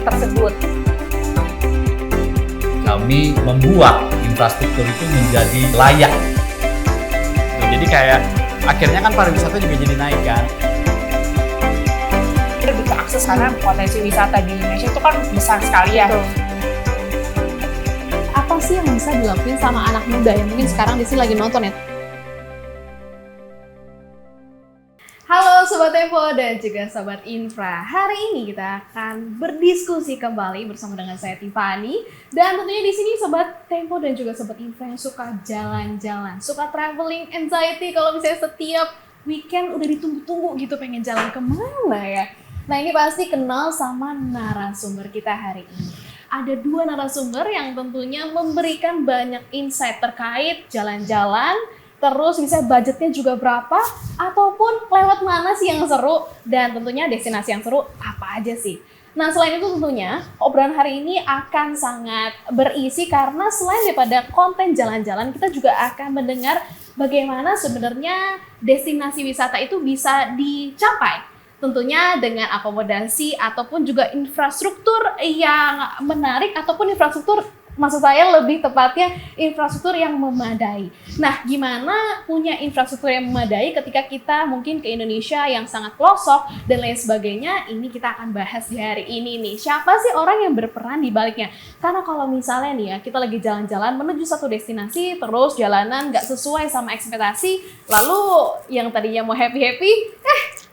tersebut. Kami membuat infrastruktur itu menjadi layak. Jadi kayak akhirnya kan pariwisata juga jadi naik kan. Lebih ke akses karena potensi wisata di Indonesia itu kan besar sekali ya. Betul. Apa sih yang bisa dilakuin sama anak muda yang mungkin sekarang di sini lagi nonton ya? Halo Sobat Tempo dan juga Sobat Infra. Hari ini kita akan berdiskusi kembali bersama dengan saya Tiffany. Dan tentunya di sini Sobat Tempo dan juga Sobat Infra yang suka jalan-jalan, suka traveling anxiety kalau misalnya setiap weekend udah ditunggu-tunggu gitu pengen jalan kemana ya. Nah ini pasti kenal sama narasumber kita hari ini. Ada dua narasumber yang tentunya memberikan banyak insight terkait jalan-jalan, terus misalnya budgetnya juga berapa, ataupun lewat mana sih yang seru, dan tentunya destinasi yang seru apa aja sih. Nah selain itu tentunya obrolan hari ini akan sangat berisi karena selain daripada konten jalan-jalan, kita juga akan mendengar bagaimana sebenarnya destinasi wisata itu bisa dicapai. Tentunya dengan akomodasi ataupun juga infrastruktur yang menarik ataupun infrastruktur, maksud saya lebih tepatnya infrastruktur yang memadai. Nah, gimana punya infrastruktur yang memadai ketika kita mungkin ke Indonesia yang sangat pelosok dan lain sebagainya, ini kita akan bahas di hari ini nih. Siapa sih orang yang berperan di baliknya? Karena kalau misalnya nih ya, kita lagi jalan-jalan menuju satu destinasi, terus jalanan nggak sesuai sama ekspektasi, lalu yang tadinya mau happy-happy,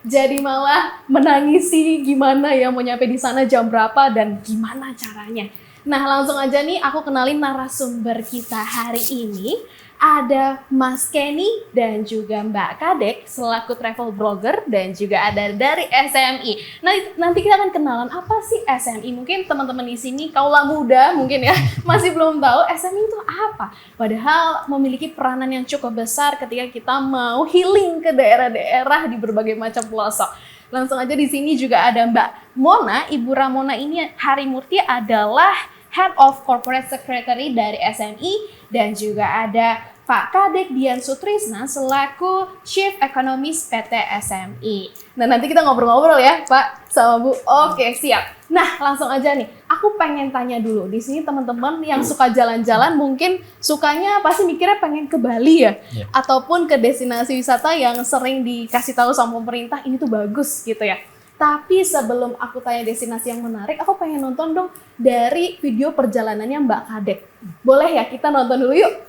jadi malah menangisi gimana ya mau nyampe di sana jam berapa dan gimana caranya. Nah langsung aja nih aku kenalin narasumber kita hari ini. Ada Mas Kenny dan juga Mbak Kadek selaku travel blogger dan juga ada dari SMI. Nah nanti kita akan kenalan apa sih SMI. Mungkin teman-teman di sini kaula muda mungkin ya masih belum tahu SMI itu apa. Padahal memiliki peranan yang cukup besar ketika kita mau healing ke daerah-daerah di berbagai macam pelosok. Langsung aja di sini juga ada Mbak Mona. Ibu Ramona ini Harimurti adalah Head of Corporate Secretary dari SMI, dan juga ada Pak Kadek Dian Sutrisna selaku Chief Economist PT SMI. Nah nanti kita ngobrol-ngobrol ya Pak sama Bu. Oke siap. Nah langsung aja nih, aku pengen tanya dulu. Di sini teman-teman yang suka jalan-jalan mungkin sukanya pasti mikirnya pengen ke Bali ya, ataupun ke destinasi wisata yang sering dikasih tahu sama pemerintah ini tuh bagus gitu ya. Tapi sebelum aku tanya destinasi yang menarik, aku pengen nonton dong dari video perjalanannya Mbak Kadek. Boleh ya kita nonton dulu yuk?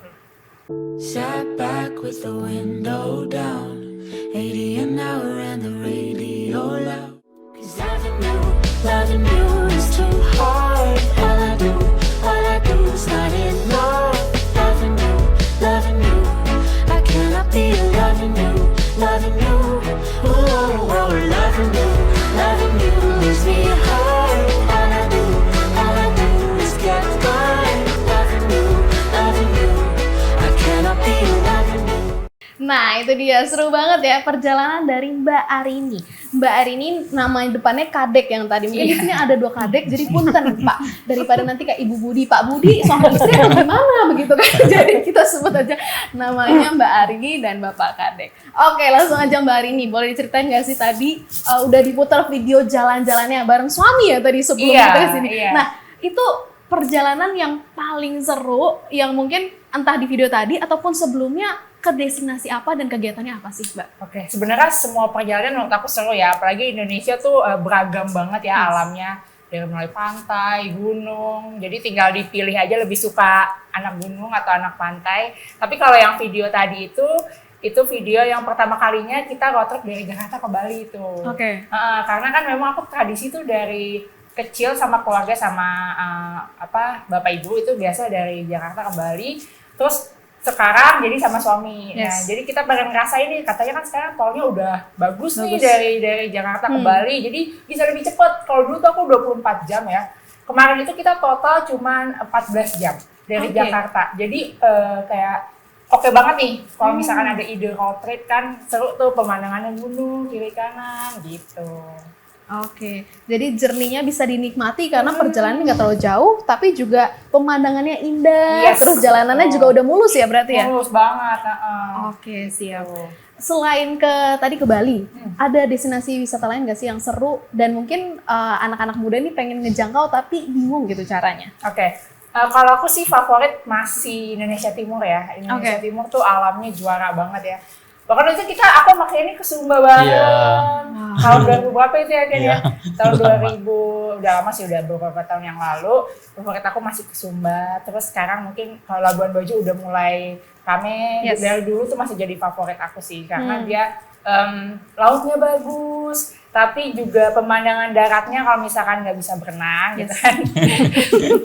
Sat back with the window down, 80 an hour and the radio loud. 'Cause loving you is too hard. All I do is not enough. Loving you, I cannot be loving you. Oh, loving you leaves me hard. All I do is get by. Loving you, I cannot be loving you. Nah itu dia, seru banget ya perjalanan dari Mbak Arini. Mbak Arini nama depannya Kadek yang tadi. Mungkin di sini ada dua Kadek, jadi punten Pak. Daripada nanti kayak Ibu Budi, Pak Budi, suami istri atau gimana begitu kan. Jadi kita sebut aja namanya Mbak Arini dan Bapak Kadek. Oke langsung aja Mbak Arini, boleh diceritain nggak sih tadi udah diputar video jalan-jalannya bareng suami ya tadi sebelum kita kesini. Nah itu perjalanan yang paling seru yang mungkin entah di video tadi ataupun sebelumnya, ke destinasi apa dan kegiatannya apa sih Mbak? Oke, sebenarnya semua perjalanan menurut aku seru ya, apalagi Indonesia tuh beragam banget ya alamnya, dari mulai pantai, gunung, jadi tinggal dipilih aja lebih suka anak gunung atau anak pantai. Tapi kalau yang video tadi itu video yang pertama kalinya kita road trip dari Jakarta ke Bali itu. Oke. Karena kan memang aku tradisi tuh dari kecil sama keluarga sama bapak ibu itu biasa dari Jakarta ke Bali, terus sekarang jadi sama suami. Nah, jadi kita bareng ngerasain nih, katanya kan sekarang tolnya udah bagus nih dari Jakarta ke Bali, jadi bisa lebih cepat. Kalau dulu tuh aku 24 jam ya. Kemarin itu kita total cuman 14 jam dari Jakarta. Jadi kayak oke banget nih kalau misalkan ada ide road trip, kan seru tuh pemandangannya gunung kiri kanan gitu. Oke, jadi journey-nya bisa dinikmati karena perjalanannya nggak terlalu jauh, tapi juga pemandangannya indah, terus jalanannya juga udah mulus ya berarti ya? Mulus banget. Oke, siap. selain ke Bali, ada destinasi wisata lain nggak sih yang seru dan mungkin anak-anak muda nih pengen ngejangkau tapi bingung gitu caranya? Oke. Kalau aku sih favorit masih Indonesia Timur ya. Indonesia Timur tuh alamnya juara banget ya. Bahkan itu aku pakai ini ke Sumba banget. Tahun 2000 berapa itu ya kan ya? Tahun 2000, udah lama sih, udah beberapa tahun yang lalu. Favorit aku masih ke Sumba. Terus sekarang mungkin kalau Labuan Bajo udah mulai rame. Dari dulu tuh masih jadi favorit aku sih. Karena dia lautnya bagus, tapi juga pemandangan daratnya kalau misalkan nggak bisa berenang gitu kan.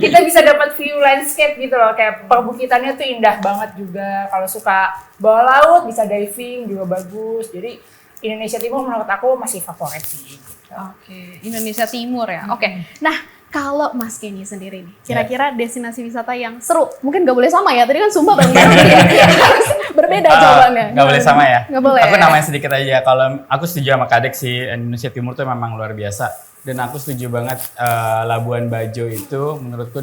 Kita bisa dapat view landscape gitu loh, kayak perbukitannya tuh indah banget juga. Kalau suka bawah laut bisa diving juga bagus. Jadi Indonesia Timur menurut aku masih favorit sih. Oke, Indonesia Timur ya. Oke. Nah, kalau Mas Kenny sendiri nih, kira-kira destinasi wisata yang seru, mungkin nggak boleh sama ya, tadi kan Sumba bareng-bareng ya, harus berbeda jawabannya. Nggak boleh sama ya? Nggak boleh. Aku namanya sedikit aja, kalau aku setuju sama Kadek sih, Indonesia Timur tuh memang luar biasa. Dan aku setuju banget Labuan Bajo itu menurutku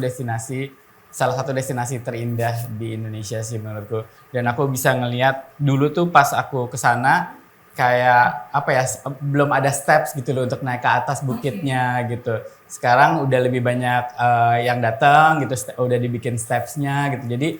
salah satu destinasi terindah di Indonesia sih menurutku. Dan aku bisa ngelihat dulu tuh pas aku kesana, kayak apa ya, belum ada steps gitu loh untuk naik ke atas bukitnya gitu. Sekarang udah lebih banyak yang datang gitu, udah dibikin stepsnya gitu. Jadi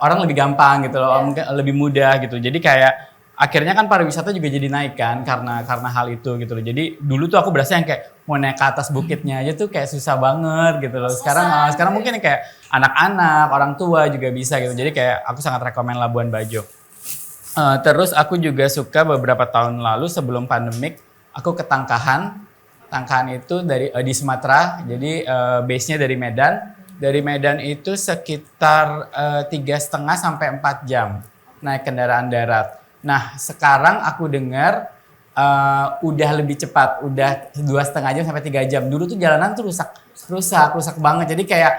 orang lebih gampang gitu loh, mungkin lebih mudah gitu. Jadi kayak akhirnya kan pariwisata juga jadi naik kan karena hal itu gitu loh. Jadi dulu tuh aku berasa yang kayak mau naik ke atas bukitnya aja tuh kayak susah banget gitu loh. Sekarang mungkin kayak anak-anak, orang tua juga bisa gitu. Jadi kayak aku sangat rekomen Labuan Bajo. Terus aku juga suka beberapa tahun lalu sebelum pandemik aku ke Tangkahan. Tangkahan itu di Sumatera, jadi base-nya dari Medan. Dari Medan itu sekitar 3,5 sampai 4 jam naik kendaraan darat. Nah sekarang aku dengar udah lebih cepat, udah 2,5 jam sampai 3 jam. Dulu tuh jalanan tuh rusak banget. Jadi kayak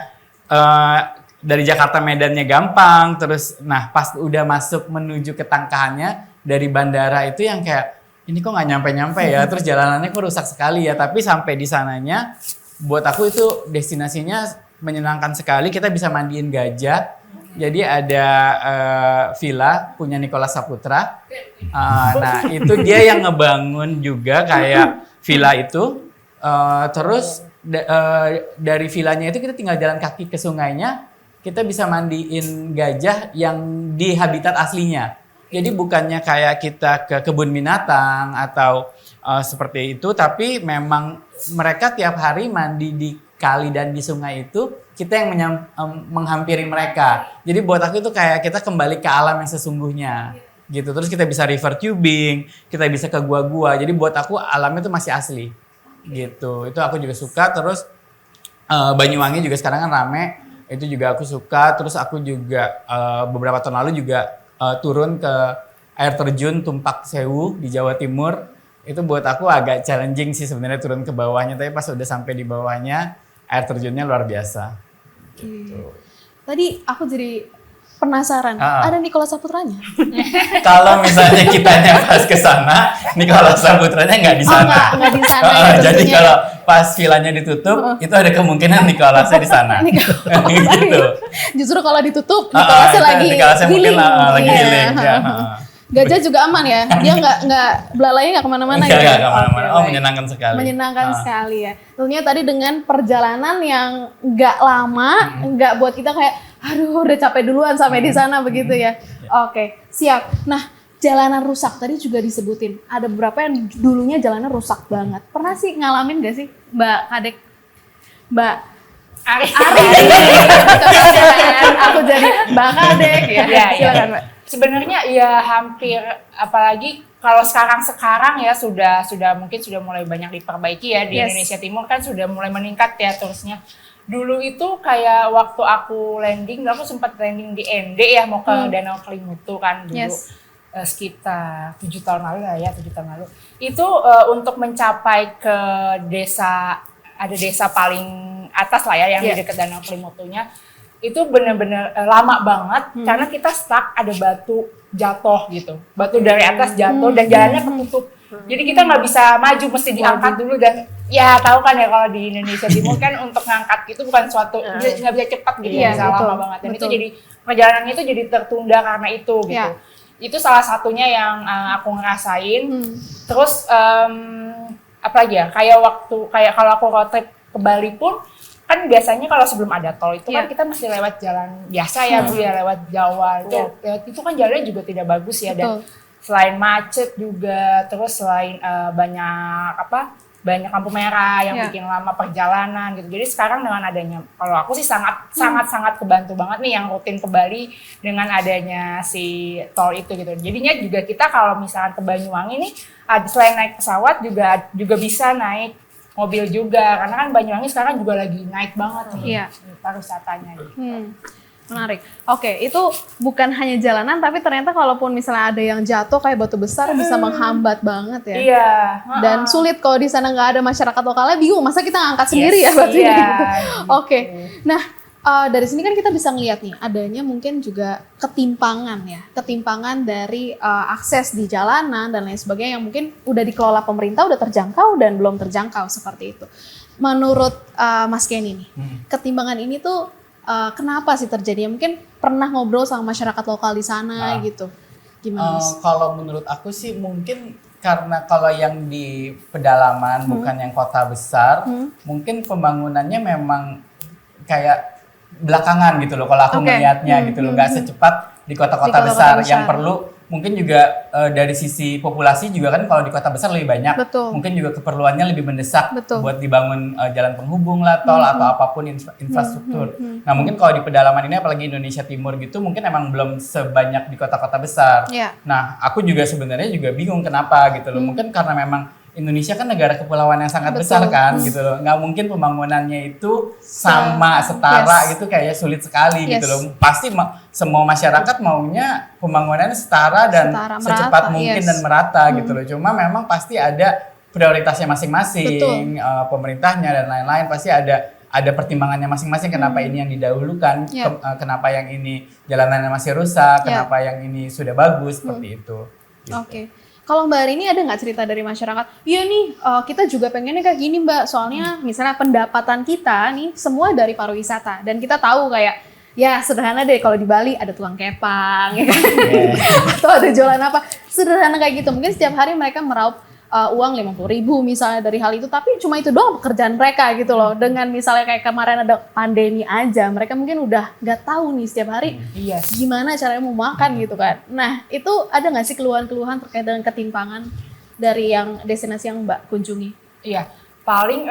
dari Jakarta Medannya gampang, terus nah pas udah masuk menuju ke Tangkahannya dari bandara itu yang kayak ini kok nggak nyampe ya, terus jalanannya kok rusak sekali ya. Tapi sampai di sananya buat aku itu destinasinya menyenangkan sekali. Kita bisa mandiin gajah, jadi ada villa punya Nicholas Saputra. Nah itu dia yang ngebangun juga kayak villa itu, terus dari villanya itu kita tinggal jalan kaki ke sungainya. Kita bisa mandiin gajah yang di habitat aslinya. Jadi bukannya kayak kita ke kebun binatang atau seperti itu, tapi memang mereka tiap hari mandi di kali dan di sungai itu, kita yang menghampiri mereka. Jadi buat aku itu kayak kita kembali ke alam yang sesungguhnya. Gitu. Terus kita bisa river tubing, kita bisa ke gua-gua. Jadi buat aku alamnya itu masih asli. Gitu. Itu aku juga suka. Terus Banyuwangi juga sekarang kan rame. Itu juga aku suka. Terus aku juga beberapa tahun lalu juga turun ke air terjun Tumpak Sewu di Jawa Timur. Itu buat aku agak challenging sih sebenarnya turun ke bawahnya. Tapi pas udah sampai di bawahnya, air terjunnya luar biasa. Gitu. Tadi aku jadi penasaran, ada Nicholas Saputranya? Kalau misalnya kitanya pas ke sana, Nicholas Saputranya nggak di sana. Nggak di sana. Jadi kalau pas villanya ditutup, itu ada kemungkinan Nicholasnya di sana. Gitu. Justru kalau ditutup, Nicholasnya lagi healing. Lagi healing. Ya. Gajah juga aman ya, dia nggak belalainya nggak kemana-mana gitu. Nggak kemana-mana. Oh menyenangkan sekali. Menyenangkan sekali ya. Tentunya tadi dengan perjalanan yang nggak lama, nggak buat kita kayak, aduh udah capek duluan sampai di sana begitu ya. Oke, siap. Nah, jalanan rusak tadi juga disebutin. Ada beberapa yang dulunya jalanan rusak banget. Pernah sih ngalamin nggak sih, Mbak Kadek? Mbak Ari. Aku jadi Mbak Kadek ya. Silakan Mbak. Sebenarnya ya hampir, apalagi kalau sekarang ya sudah mungkin sudah mulai banyak diperbaiki ya di Indonesia Timur kan sudah mulai meningkat ya terusnya. Dulu itu kayak waktu aku sempat landing di ND ya mau ke Danau Kelimutu kan dulu. Sekitar 7 tahun lalu lah ya, 7 tahun lalu. Itu untuk mencapai ke ada desa paling atas lah ya yang di dekat Danau Kelimutunya. Itu benar-benar lama banget karena kita stuck, ada batu jatuh gitu. Batu dari atas jatuh dan jalannya ketutup. Jadi kita nggak bisa maju, mesti diangkat dulu dan ya tahu kan ya kalau di Indonesia Timur kan untuk ngangkat itu bukan suatu nggak bisa cepat gitu, bisa lama banget. Dan itu jadi perjalanan itu jadi tertunda karena itu gitu. itu salah satunya yang aku ngerasain. Terus apa lagi ya, kayak kalau aku road trip ke Bali pun kan biasanya kalau sebelum ada tol itu kan kita mesti lewat jalan biasa ya, lewat Jawa itu kan jalannya juga tidak bagus ya. Dan selain macet juga, terus selain banyak lampu merah yang bikin lama perjalanan gitu. Jadi sekarang dengan adanya, kalau aku sih sangat kebantu banget nih yang rutin ke Bali dengan adanya si tol itu gitu. Jadinya juga kita kalau misalkan ke Banyuwangi nih, selain naik pesawat juga bisa naik mobil juga, karena kan Banyuwangi sekarang juga lagi naik banget nih pariwisatanya gitu. Menarik. Oke, itu bukan hanya jalanan, tapi ternyata kalaupun misalnya ada yang jatuh kayak batu besar bisa menghambat banget ya. Iya. Dan sulit kalau di sana nggak ada masyarakat lokalnya, bingung masa kita ngangkat sendiri ya batunya gitu. Oke. Nah, dari sini kan kita bisa ngeliat nih, adanya mungkin juga ketimpangan dari akses di jalanan dan lain sebagainya yang mungkin udah dikelola pemerintah, udah terjangkau dan belum terjangkau seperti itu. Menurut Mas Kenny nih, ketimpangan ini tuh kenapa sih terjadi? Mungkin pernah ngobrol sama masyarakat lokal di sana gitu. Gimana? Kalau menurut aku sih mungkin karena kalau yang di pedalaman bukan yang kota besar, mungkin pembangunannya memang kayak belakangan gitu loh kalau aku melihatnya gitu loh, nggak secepat di kota-kota besar. Yang perlu mungkin juga dari sisi populasi juga kan kalau di kota besar lebih banyak, mungkin juga keperluannya lebih mendesak buat dibangun jalan penghubung lah, tol atau apapun infrastruktur. Nah mungkin kalau di pedalaman ini apalagi Indonesia Timur gitu mungkin emang belum sebanyak di kota-kota besar. Nah aku juga sebenarnya juga bingung kenapa gitu loh, mungkin karena memang Indonesia kan negara kepulauan yang sangat besar kan gitu loh, nggak mungkin pembangunannya itu setara gitu, kayak sulit sekali gitu loh. Pasti semua masyarakat maunya pembangunannya setara dan secepat mungkin dan merata gitu loh. Cuma memang pasti ada prioritasnya masing-masing, pemerintahnya dan lain-lain pasti ada pertimbangannya masing-masing. Kenapa ini yang didahulukan, kenapa yang ini jalanannya masih rusak, kenapa yang ini sudah bagus seperti itu. Gitu. Oke. Kalau Mbak Arini ada nggak cerita dari masyarakat? Iya nih, kita juga pengennya kayak gini Mbak. Soalnya misalnya pendapatan kita nih semua dari pariwisata. Dan kita tahu kayak, ya sederhana deh kalau di Bali ada tukang kepang, ya kan? Atau ada jualan apa. Sederhana kayak gitu. Mungkin setiap hari mereka meraup uang 50.000 misalnya dari hal itu. Tapi cuma itu doang pekerjaan mereka gitu loh. Dengan misalnya kayak kemarin ada pandemi aja. Mereka mungkin udah nggak tahu nih setiap hari gimana caranya mau makan gitu kan. Nah itu ada nggak sih keluhan-keluhan terkait dengan ketimpangan dari yang destinasi yang Mbak kunjungi? Iya, paling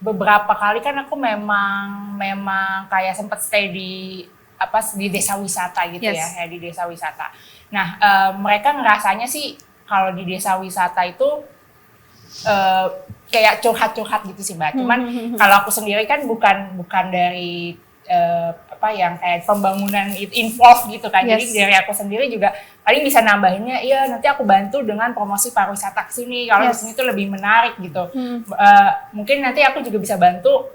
beberapa kali kan aku memang kayak sempat stay di desa wisata gitu ya, kayak di desa wisata. Nah mereka ngerasanya sih kalau di desa wisata itu kayak curhat-curhat gitu sih Mbak. Cuman kalau aku sendiri kan bukan dari yang kayak pembangunan involved gitu kan. Jadi dari aku sendiri juga paling bisa nambahinnya, iya nanti aku bantu dengan promosi pariwisata ke sini. Kalau di sini tuh lebih menarik gitu. Mungkin nanti aku juga bisa bantu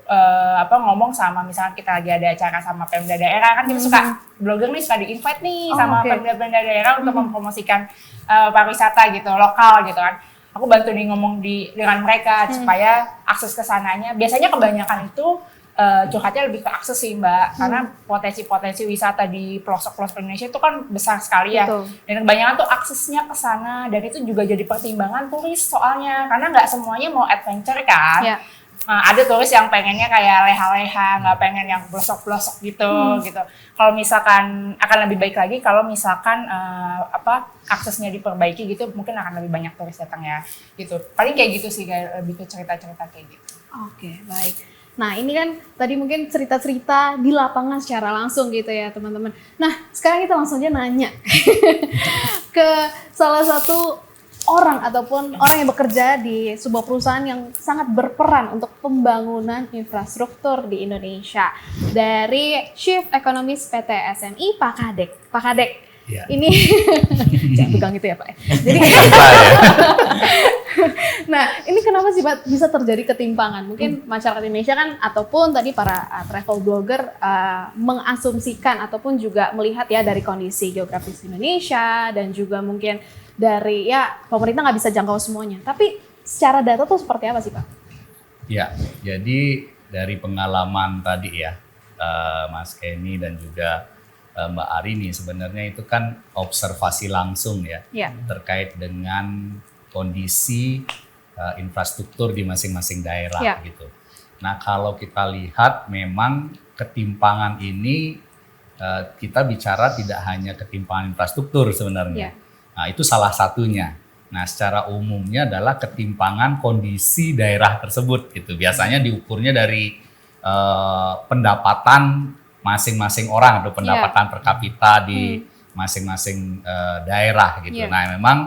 ngomong sama misalnya kita lagi ada acara sama Pemda daerah kan, kita suka blogger nih suka di-invite nih sama Pemda daerah untuk mempromosikan pariwisata gitu, lokal gitu kan. Aku bantu nih ngomong dengan mereka supaya akses ke sananya. Biasanya kebanyakan itu curhatnya lebih ke akses sih Mbak, karena potensi-potensi wisata di pelosok-pelosok Indonesia itu kan besar sekali ya. Dan kebanyakan tuh aksesnya ke sana, dan itu juga jadi pertimbangan turis soalnya, karena nggak semuanya mau adventure kan. Ada turis yang pengennya kayak leha-leha, nggak pengen yang pelosok-pelosok gitu. Kalau misalkan akan lebih baik lagi kalau misalkan aksesnya diperbaiki gitu, mungkin akan lebih banyak turis datang ya gitu. Paling kayak gitu sih, kayak lebih ke cerita-cerita kayak gitu. Oke, baik. Nah ini kan tadi mungkin cerita-cerita di lapangan secara langsung gitu ya teman-teman. Nah sekarang kita langsung aja nanya ke salah satu orang ataupun orang yang bekerja di sebuah perusahaan yang sangat berperan untuk pembangunan infrastruktur di Indonesia. Dari Chief Economist PT SMI, Pak Kadek. Pak Kadek, ini jangan pegang itu ya Pak. Jadi nah, ini kenapa sih Pak bisa terjadi ketimpangan? Mungkin masyarakat Indonesia kan ataupun tadi para travel blogger mengasumsikan ataupun juga melihat ya dari kondisi geografis Indonesia dan juga mungkin dari pemerintah nggak bisa jangkau semuanya. Tapi secara data tuh seperti apa sih Pak? Ya, jadi dari pengalaman tadi ya Mas Kenny dan juga Mbak Arini, sebenarnya itu kan observasi langsung ya, Ya. terkait dengan kondisi infrastruktur di masing-masing daerah Ya. gitu. Nah kalau kita lihat memang ketimpangan ini kita bicara tidak hanya ketimpangan infrastruktur sebenarnya. Ya. Nah itu salah satunya. Nah secara umumnya adalah ketimpangan kondisi daerah tersebut gitu. Biasanya diukurnya dari pendapatan masing-masing orang atau pendapatan per kapita di masing-masing daerah gitu. Ya. Nah memang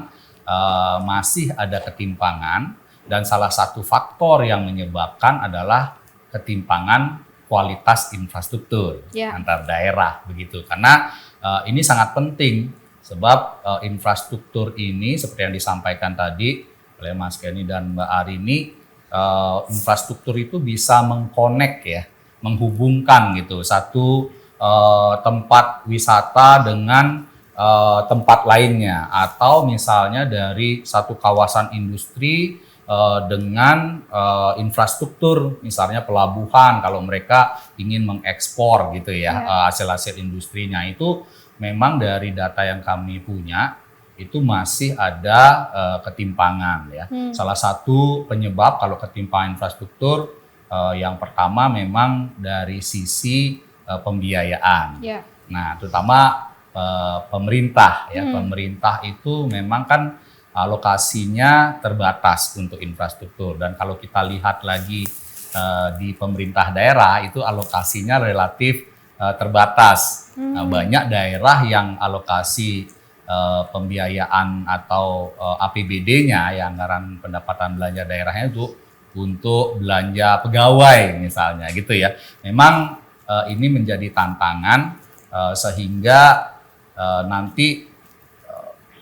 masih ada ketimpangan dan salah satu faktor yang menyebabkan adalah ketimpangan kualitas infrastruktur Ya. antar daerah begitu. Karena ini sangat penting sebab infrastruktur ini seperti yang disampaikan tadi oleh Mas Kenny dan Mbak Arini, infrastruktur itu bisa mengkonek ya, menghubungkan gitu satu tempat wisata dengan tempat lainnya, atau misalnya dari satu kawasan industri dengan infrastruktur, misalnya pelabuhan kalau mereka ingin mengekspor gitu ya, hasil-hasil industrinya. Itu memang dari data yang kami punya itu masih ada ketimpangan ya. Salah satu penyebab kalau ketimpangan infrastruktur yang pertama memang dari sisi pembiayaan. Ya. Nah, terutama pemerintah ya. Pemerintah itu memang kan alokasinya terbatas untuk infrastruktur, dan kalau kita lihat lagi di pemerintah daerah itu alokasinya relatif terbatas. Nah, banyak daerah yang alokasi pembiayaan atau APBD-nya ya, anggaran pendapatan belanja daerahnya itu untuk belanja pegawai misalnya gitu ya. Memang ini menjadi tantangan sehingga nanti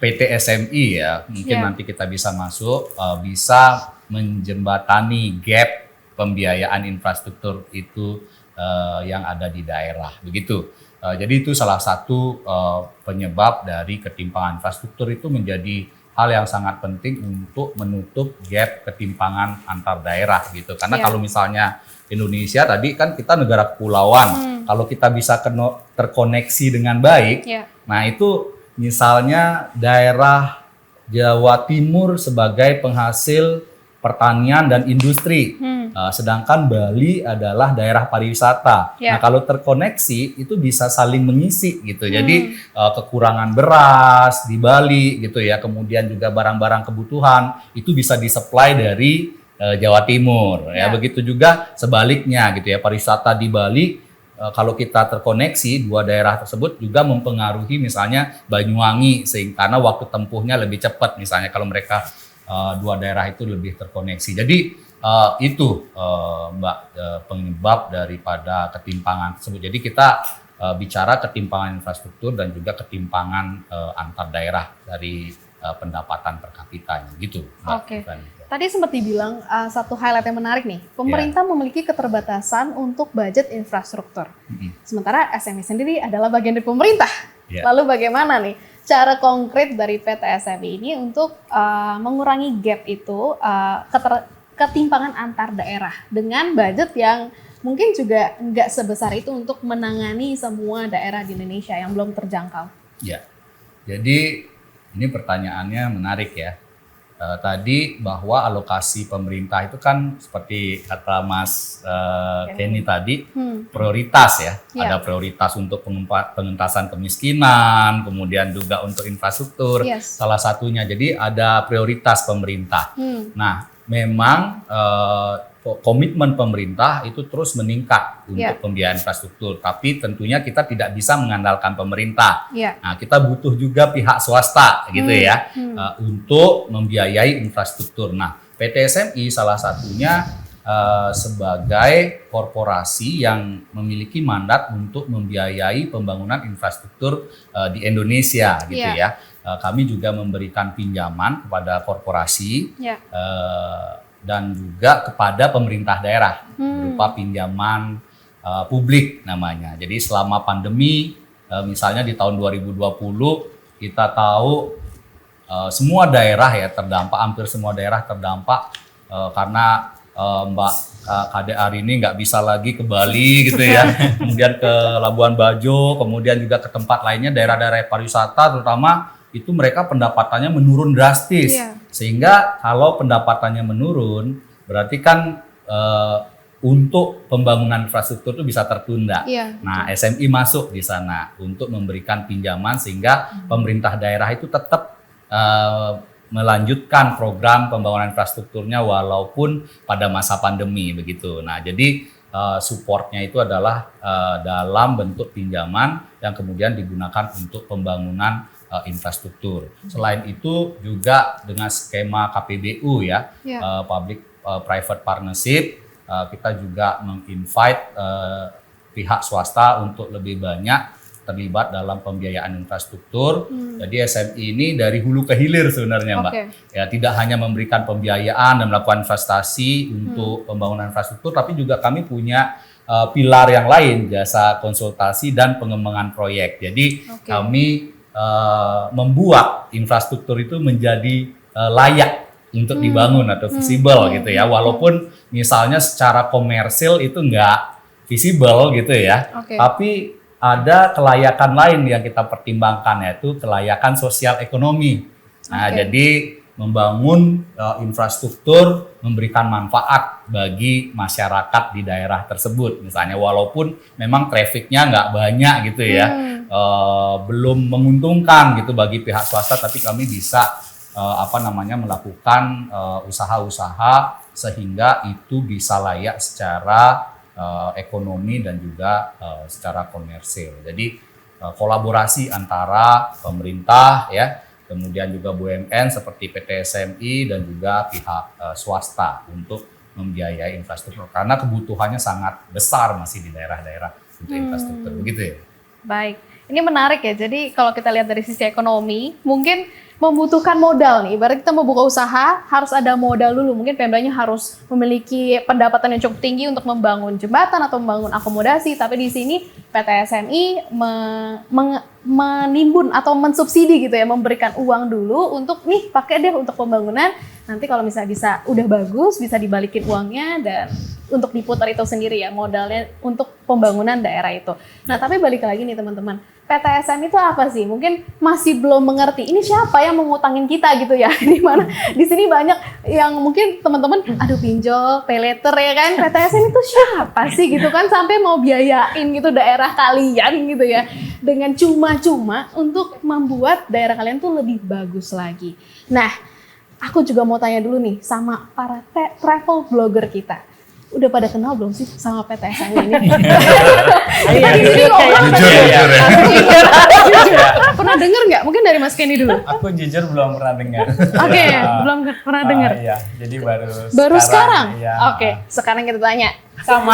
PT SMI ya, mungkin nanti kita bisa masuk, bisa menjembatani gap pembiayaan infrastruktur itu yang ada di daerah, begitu. Jadi itu salah satu penyebab dari ketimpangan infrastruktur, itu menjadi hal yang sangat penting untuk menutup gap ketimpangan antar daerah gitu. Karena kalau misalnya Indonesia tadi kan kita negara kepulauan, kalau kita bisa terkoneksi dengan baik, nah itu misalnya daerah Jawa Timur sebagai penghasil pertanian dan industri, sedangkan Bali adalah daerah pariwisata. Nah kalau terkoneksi itu bisa saling mengisi gitu. Jadi kekurangan beras di Bali gitu ya, kemudian juga barang-barang kebutuhan itu bisa disuplai dari Jawa Timur ya. Begitu juga sebaliknya gitu ya, pariwisata di Bali. Kalau kita terkoneksi, dua daerah tersebut juga mempengaruhi misalnya Banyuwangi, karena waktu tempuhnya lebih cepat misalnya kalau mereka dua daerah itu lebih terkoneksi. Jadi itu Mbak penyebab daripada ketimpangan tersebut. Jadi kita bicara ketimpangan infrastruktur dan juga ketimpangan antar daerah dari pendapatan per kapitanya gitu. Oke. Tadi sempat dibilang satu highlight yang menarik nih, pemerintah memiliki keterbatasan untuk budget infrastruktur. Sementara SMI sendiri adalah bagian dari pemerintah. Lalu bagaimana nih cara konkret dari PT SMI ini untuk mengurangi gap itu, ketimpangan antar daerah dengan budget yang mungkin juga nggak sebesar itu untuk menangani semua daerah di Indonesia yang belum terjangkau? Ya, jadi ini pertanyaannya menarik ya. Tadi bahwa alokasi pemerintah itu kan seperti kata Mas Kenny tadi, prioritas ya. Ada prioritas untuk pengentasan kemiskinan, kemudian juga untuk infrastruktur, salah satunya. Jadi ada prioritas pemerintah. Nah, memang komitmen pemerintah itu terus meningkat untuk pembiayaan infrastruktur, tapi tentunya kita tidak bisa mengandalkan pemerintah. Nah, kita butuh juga pihak swasta gitu ya, untuk membiayai infrastruktur. Nah, PT SMI salah satunya sebagai korporasi yang memiliki mandat untuk membiayai pembangunan infrastruktur di Indonesia gitu ya. Kami juga memberikan pinjaman kepada korporasi dan juga kepada pemerintah daerah berupa pinjaman publik namanya. Jadi selama pandemi, misalnya di tahun 2020 kita tahu semua daerah ya terdampak, hampir semua daerah terdampak karena Mbak KDR ini nggak bisa lagi ke Bali gitu ya, kemudian ke Labuan Bajo, kemudian juga ke tempat lainnya daerah-daerah pariwisata terutama itu mereka pendapatannya menurun drastis. Sehingga kalau pendapatannya menurun berarti kan untuk pembangunan infrastruktur itu bisa tertunda. Nah, SMI masuk di sana untuk memberikan pinjaman sehingga pemerintah daerah itu tetap melanjutkan program pembangunan infrastrukturnya walaupun pada masa pandemi begitu. Nah, jadi supportnya itu adalah dalam bentuk pinjaman yang kemudian digunakan untuk pembangunan infrastruktur. Selain itu juga dengan skema KPBU ya, Public Private Partnership, kita juga menginvite pihak swasta untuk lebih banyak terlibat dalam pembiayaan infrastruktur. Jadi SMI ini dari hulu ke hilir sebenarnya, Mbak. Ya, tidak hanya memberikan pembiayaan dan melakukan investasi untuk pembangunan infrastruktur, tapi juga kami punya pilar yang lain, jasa konsultasi dan pengembangan proyek. Jadi kami membuat infrastruktur itu menjadi layak untuk dibangun atau visible gitu ya. Walaupun misalnya secara komersil itu enggak visible gitu ya. Tapi ada kelayakan lain yang kita pertimbangkan, yaitu kelayakan sosial ekonomi. Nah, jadi membangun infrastruktur memberikan manfaat bagi masyarakat di daerah tersebut. Misalnya walaupun memang trafficnya nggak banyak gitu ya, belum menguntungkan gitu bagi pihak swasta, tapi kami bisa melakukan usaha-usaha sehingga itu bisa layak secara ekonomi dan juga secara komersil. Jadi kolaborasi antara pemerintah ya, kemudian juga BUMN seperti PT SMI dan juga pihak swasta untuk membiayai infrastruktur karena kebutuhannya sangat besar masih di daerah-daerah untuk infrastruktur, begitu ya. Baik, ini menarik ya. Jadi kalau kita lihat dari sisi ekonomi, mungkin membutuhkan modal nih. Ibarat kita mau buka usaha, harus ada modal dulu. Mungkin Pemdanya harus memiliki pendapatan yang cukup tinggi untuk membangun jembatan atau membangun akomodasi. Tapi di sini PT SMI menimbun atau mensubsidi gitu ya, memberikan uang dulu untuk nih pakai deh untuk pembangunan. Nanti kalau misalnya bisa udah bagus, bisa dibalikin uangnya dan untuk diputar itu sendiri ya modalnya untuk pembangunan daerah itu. Nah tapi balik lagi nih teman-teman, PT SMI itu apa sih? Mungkin masih belum mengerti ini siapa yang mengutangin kita gitu ya. Di mana di sini banyak yang mungkin teman-teman aduh pinjol, pay later ya kan. PT SMI itu siapa sih gitu kan sampai mau biayain gitu daerah kalian gitu ya. Dengan cuma-cuma untuk membuat daerah kalian tuh lebih bagus lagi. Nah, aku juga mau tanya dulu nih sama para travel blogger kita. Udah pada kenal belum sih sama PT SMI ini? Pernah dengar nggak? Mungkin dari Mas Kenny dulu. Aku jujur belum pernah dengar. Oke, belum pernah dengar. Iya, jadi baru sekarang. Iya. Oke, sekarang kita tanya. Sama.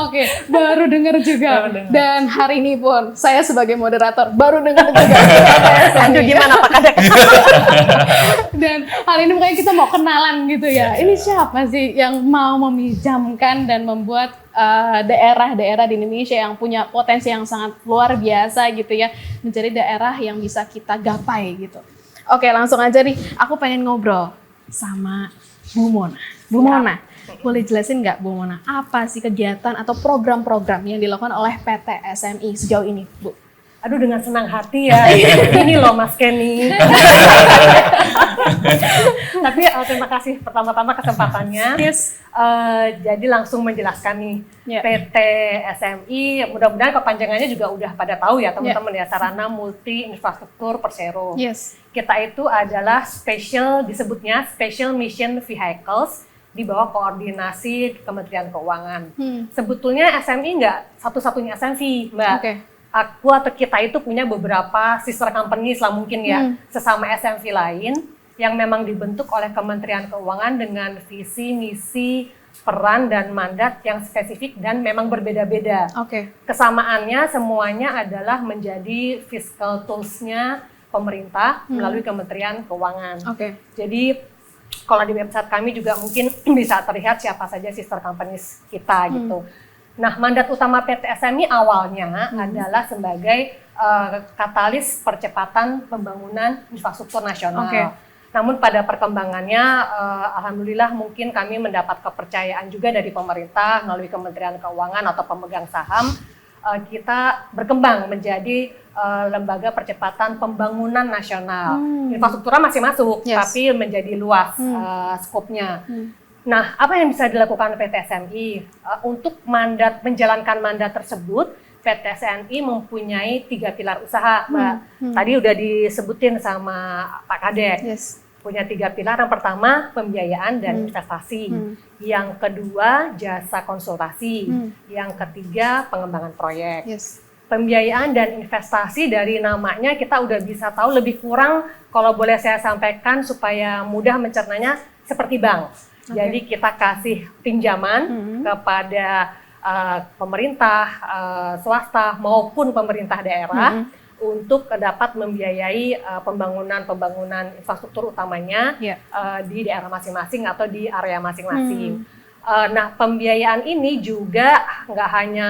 Oke, baru dengar juga. Dan hari ini pun saya sebagai moderator baru dengar juga. Aduh gimana Pak Kadek? Dan hari ini makanya kita mau kenalan gitu ya. Ini siapa sih yang mau meminjamkan dan membuat daerah-daerah di Indonesia yang punya potensi yang sangat luar biasa gitu ya, menjadi daerah yang bisa kita gapai gitu. Oke, langsung aja nih. Aku pengen ngobrol sama Bu Mona. Bu Mona, boleh jelasin nggak Bu Mona, apa sih kegiatan atau program-program yang dilakukan oleh PT SMI sejauh ini, Bu? Aduh dengan senang hati ya, ini loh Mas Kenny. Tapi terima kasih pertama-tama kesempatannya. Jadi langsung menjelaskan nih, PT SMI, mudah-mudahan kepanjangannya juga udah pada tahu ya teman-teman ya, Sarana Multi Infrastruktur Persero. Kita itu adalah disebutnya Special Mission Vehicles, di bawah koordinasi Kementerian Keuangan. Sebetulnya SMI nggak satu-satunya SMV, Mbak. Aku atau kita itu punya beberapa sister company lah mungkin ya, sesama SMV lain yang memang dibentuk oleh Kementerian Keuangan dengan visi, misi, peran dan mandat yang spesifik dan memang berbeda-beda. Kesamaannya semuanya adalah menjadi fiscal tools-nya pemerintah melalui Kementerian Keuangan. Jadi kalau di website kami juga mungkin bisa terlihat siapa saja sister companies kita gitu. Nah, mandat utama PT SMI awalnya adalah sebagai katalis percepatan pembangunan infrastruktur nasional. Namun pada perkembangannya, alhamdulillah mungkin kami mendapat kepercayaan juga dari pemerintah melalui Kementerian Keuangan atau pemegang saham. Kita berkembang menjadi lembaga percepatan pembangunan nasional. Infrastrukturnya masih masuk, tapi menjadi luas skopnya. Nah, apa yang bisa dilakukan PT SMI? Untuk menjalankan mandat tersebut, PT SMI mempunyai 3 pilar usaha, Mbak. Tadi udah disebutin sama Pak Kadek. Punya 3 pilar. Yang pertama, pembiayaan dan investasi. Yang kedua, jasa konsultasi. Yang ketiga, pengembangan proyek. Pembiayaan dan investasi dari namanya kita udah bisa tahu lebih kurang, kalau boleh saya sampaikan supaya mudah mencernanya, seperti bank. Jadi kita kasih pinjaman kepada pemerintah, swasta maupun pemerintah daerah untuk dapat membiayai pembangunan infrastruktur utamanya di daerah masing-masing atau di area masing-masing. Nah, pembiayaan ini juga nggak hanya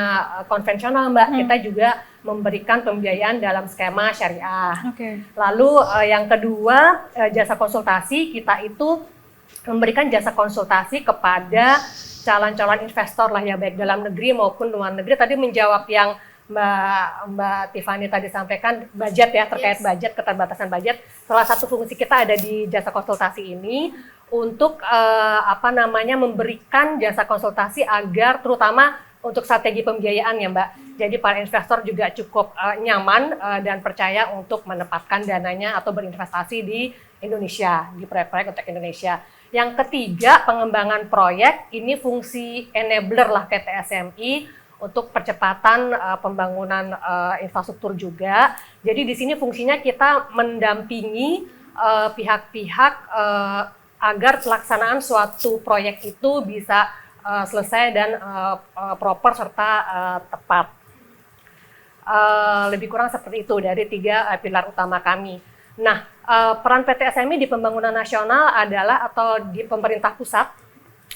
konvensional, Mbak. Kita juga memberikan pembiayaan dalam skema syariah. Lalu yang kedua, jasa konsultasi. Kita itu memberikan jasa konsultasi kepada calon-calon investor lah ya, baik dalam negeri maupun luar negeri. Tadi menjawab yang Mbak Tiffany tadi sampaikan, budget ya, terkait budget, keterbatasan budget. Salah satu fungsi kita ada di jasa konsultasi ini untuk memberikan jasa konsultasi agar terutama untuk strategi pembiayaan ya, Mbak. Jadi para investor juga cukup nyaman dan percaya untuk menempatkan dananya atau berinvestasi di Indonesia, di proyek-proyek untuk Indonesia. Yang ketiga, pengembangan proyek. Ini fungsi enabler lah PT SMI untuk percepatan pembangunan infrastruktur juga. Jadi di sini fungsinya kita mendampingi pihak-pihak agar pelaksanaan suatu proyek itu bisa selesai dan proper serta tepat. Lebih kurang seperti itu dari 3 pilar utama kami. Nah, peran PT SMI di pembangunan nasional adalah, atau di pemerintah pusat,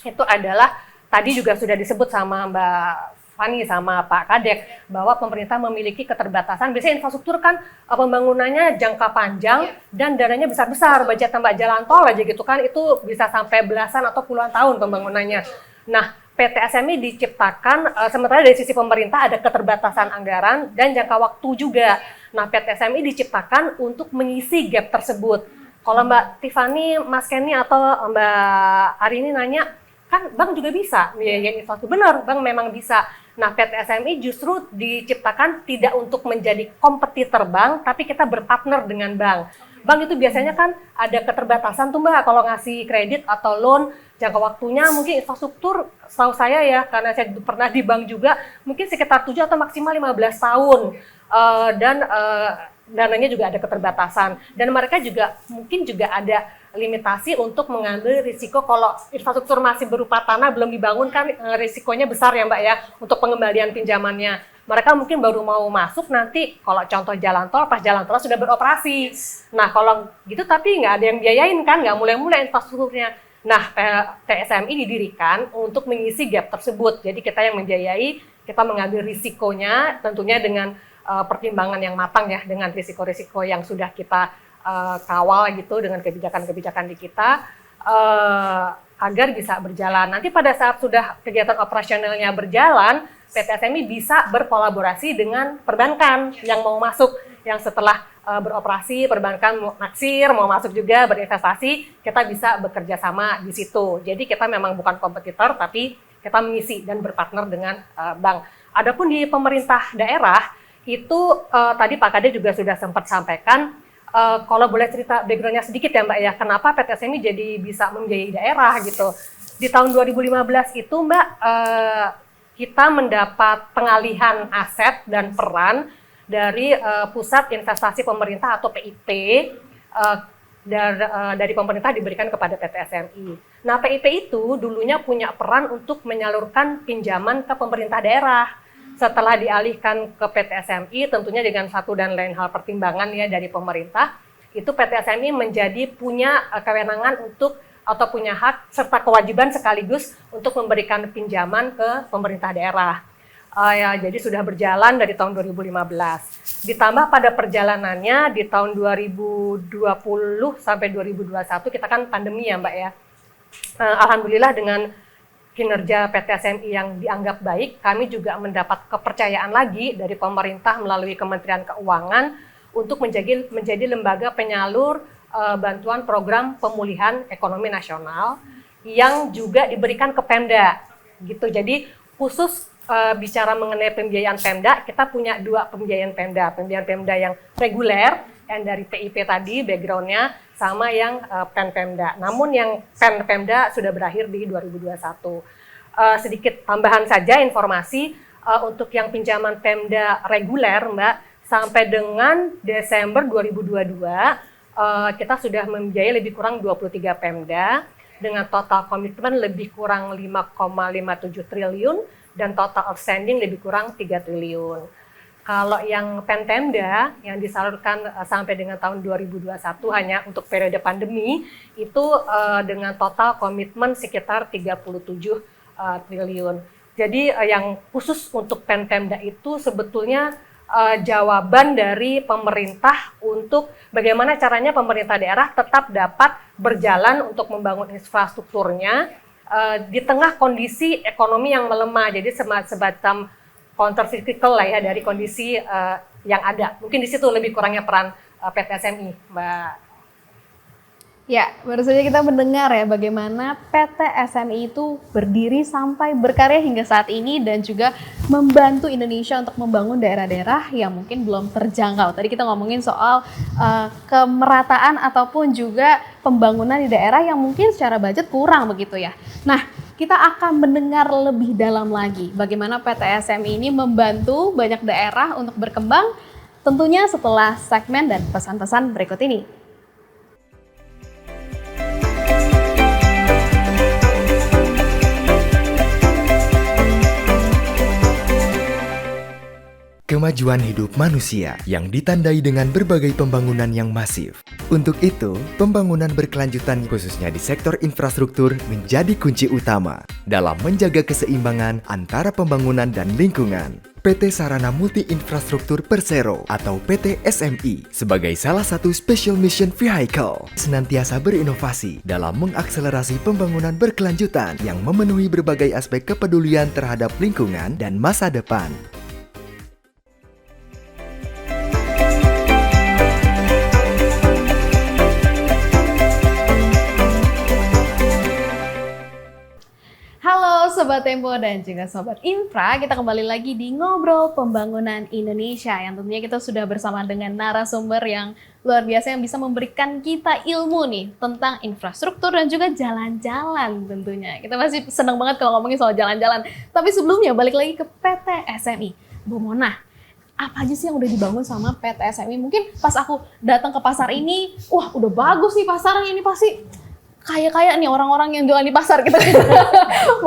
itu adalah tadi juga sudah disebut sama Mbak Fani sama Pak Kadek, bahwa pemerintah memiliki keterbatasan. Biasanya infrastruktur kan pembangunannya jangka panjang dan dananya besar-besar, budget tambah jalan tol aja gitu kan, itu bisa sampai belasan atau puluhan tahun pembangunannya. Nah, PT SMI diciptakan, sementara dari sisi pemerintah ada keterbatasan anggaran dan jangka waktu juga. Nah, PT SMI diciptakan untuk mengisi gap tersebut. Kalau Mbak Tiffany, Mas Kenny, atau Mbak Arini nanya, kan bank juga bisa biayain infrastruktur. Benar, bank memang bisa. Nah, PT SMI justru diciptakan tidak untuk menjadi kompetitor bank, tapi kita berpartner dengan bank. Bank itu biasanya kan ada keterbatasan tuh, Mbak, kalau ngasih kredit atau loan, jangka waktunya mungkin infrastruktur, setahu saya ya, karena saya pernah di bank juga, mungkin sekitar 7 atau maksimal 15 tahun. Dan dananya juga ada keterbatasan. Dan mereka juga mungkin juga ada limitasi untuk mengambil risiko. Kalau infrastruktur masih berupa tanah, belum dibangun kan risikonya besar ya, Mbak ya, untuk pengembalian pinjamannya. Mereka mungkin baru mau masuk nanti, kalau contoh jalan tol, pas jalan tol sudah beroperasi. Nah, kalau gitu tapi nggak ada yang biayain kan, nggak mulai-mulai infrastrukturnya. Nah, TSMI didirikan untuk mengisi gap tersebut. Jadi kita yang membiayai, kita mengambil risikonya tentunya dengan pertimbangan yang matang ya, dengan risiko-risiko yang sudah kita kawal gitu, dengan kebijakan-kebijakan di kita, agar bisa berjalan. Nanti pada saat sudah kegiatan operasionalnya berjalan, PT SMI bisa berkolaborasi dengan perbankan yang mau masuk, yang setelah beroperasi, perbankan mau naksir, mau masuk juga berinvestasi, kita bisa bekerja sama di situ. Jadi kita memang bukan kompetitor, tapi kita mengisi dan berpartner dengan bank. Adapun di pemerintah daerah, itu tadi Pak Kade juga sudah sempat sampaikan, kalau boleh cerita background-nya sedikit ya Mbak ya, kenapa PT SMI jadi bisa membiayai daerah gitu. Di tahun 2015 itu Mbak, kita mendapat pengalihan aset dan peran dari Pusat Investasi Pemerintah atau PIP, dari pemerintah diberikan kepada PT SMI. Nah, PIP itu dulunya punya peran untuk menyalurkan pinjaman ke pemerintah daerah. Setelah dialihkan ke PT SMI, tentunya dengan satu dan lain hal pertimbangan ya dari pemerintah, itu PT SMI menjadi punya kewenangan untuk atau punya hak serta kewajiban sekaligus untuk memberikan pinjaman ke pemerintah daerah. Ya, jadi sudah berjalan dari tahun 2015. Ditambah pada perjalanannya di tahun 2020 sampai 2021 kita kan pandemi ya Mbak ya. Alhamdulillah dengan kinerja PT SMI yang dianggap baik, kami juga mendapat kepercayaan lagi dari pemerintah melalui Kementerian Keuangan untuk menjadi lembaga penyalur bantuan program pemulihan ekonomi nasional yang juga diberikan ke Pemda gitu. Jadi khusus bicara mengenai pembiayaan Pemda, kita punya 2 pembiayaan Pemda yang reguler yang dari PIP tadi backgroundnya sama yang Pemda. Namun yang Pemda sudah berakhir di 2021. Sedikit tambahan saja informasi untuk yang pinjaman Pemda reguler Mbak, sampai dengan Desember 2022 kita sudah membiayai lebih kurang 23 Pemda dengan total komitmen lebih kurang 5,57 triliun dan total outstanding lebih kurang 3 triliun. Kalau yang Pemda yang disalurkan sampai dengan tahun 2021 hanya untuk periode pandemi itu dengan total komitmen sekitar 37 triliun. Jadi yang khusus untuk Pemda itu sebetulnya jawaban dari pemerintah untuk bagaimana caranya pemerintah daerah tetap dapat berjalan untuk membangun infrastrukturnya di tengah kondisi ekonomi yang melemah. Jadi semacam counter cyclical lah ya dari kondisi yang ada. Mungkin di situ lebih kurangnya peran PT SMI, Mbak. Ya, baru saja kita mendengar ya bagaimana PT SMI itu berdiri sampai berkarya hingga saat ini dan juga membantu Indonesia untuk membangun daerah-daerah yang mungkin belum terjangkau. Tadi kita ngomongin soal kemerataan ataupun juga pembangunan di daerah yang mungkin secara budget kurang begitu ya. Nah, kita akan mendengar lebih dalam lagi bagaimana PT SMI ini membantu banyak daerah untuk berkembang tentunya setelah segmen dan pesan-pesan berikut ini. Kemajuan hidup manusia yang ditandai dengan berbagai pembangunan yang masif. Untuk itu, pembangunan berkelanjutan khususnya di sektor infrastruktur menjadi kunci utama dalam menjaga keseimbangan antara pembangunan dan lingkungan. PT Sarana Multi Infrastruktur Persero atau PT SMI sebagai salah satu Special Mission Vehicle senantiasa berinovasi dalam mengakselerasi pembangunan berkelanjutan yang memenuhi berbagai aspek kepedulian terhadap lingkungan dan masa depan. Sobat Tempo dan juga Sobat Infra, kita kembali lagi di Ngobrol Pembangunan Indonesia yang tentunya kita sudah bersama dengan narasumber yang luar biasa yang bisa memberikan kita ilmu nih tentang infrastruktur dan juga jalan-jalan tentunya. Kita masih senang banget kalau ngomongin soal jalan-jalan. Tapi sebelumnya balik lagi ke PT SMI. Bu Mona, apa aja sih yang udah dibangun sama PT SMI? Mungkin pas aku datang ke pasar ini, wah udah bagus nih pasarnya, ini pasti kaya-kaya nih orang-orang yang jualan di pasar gitu.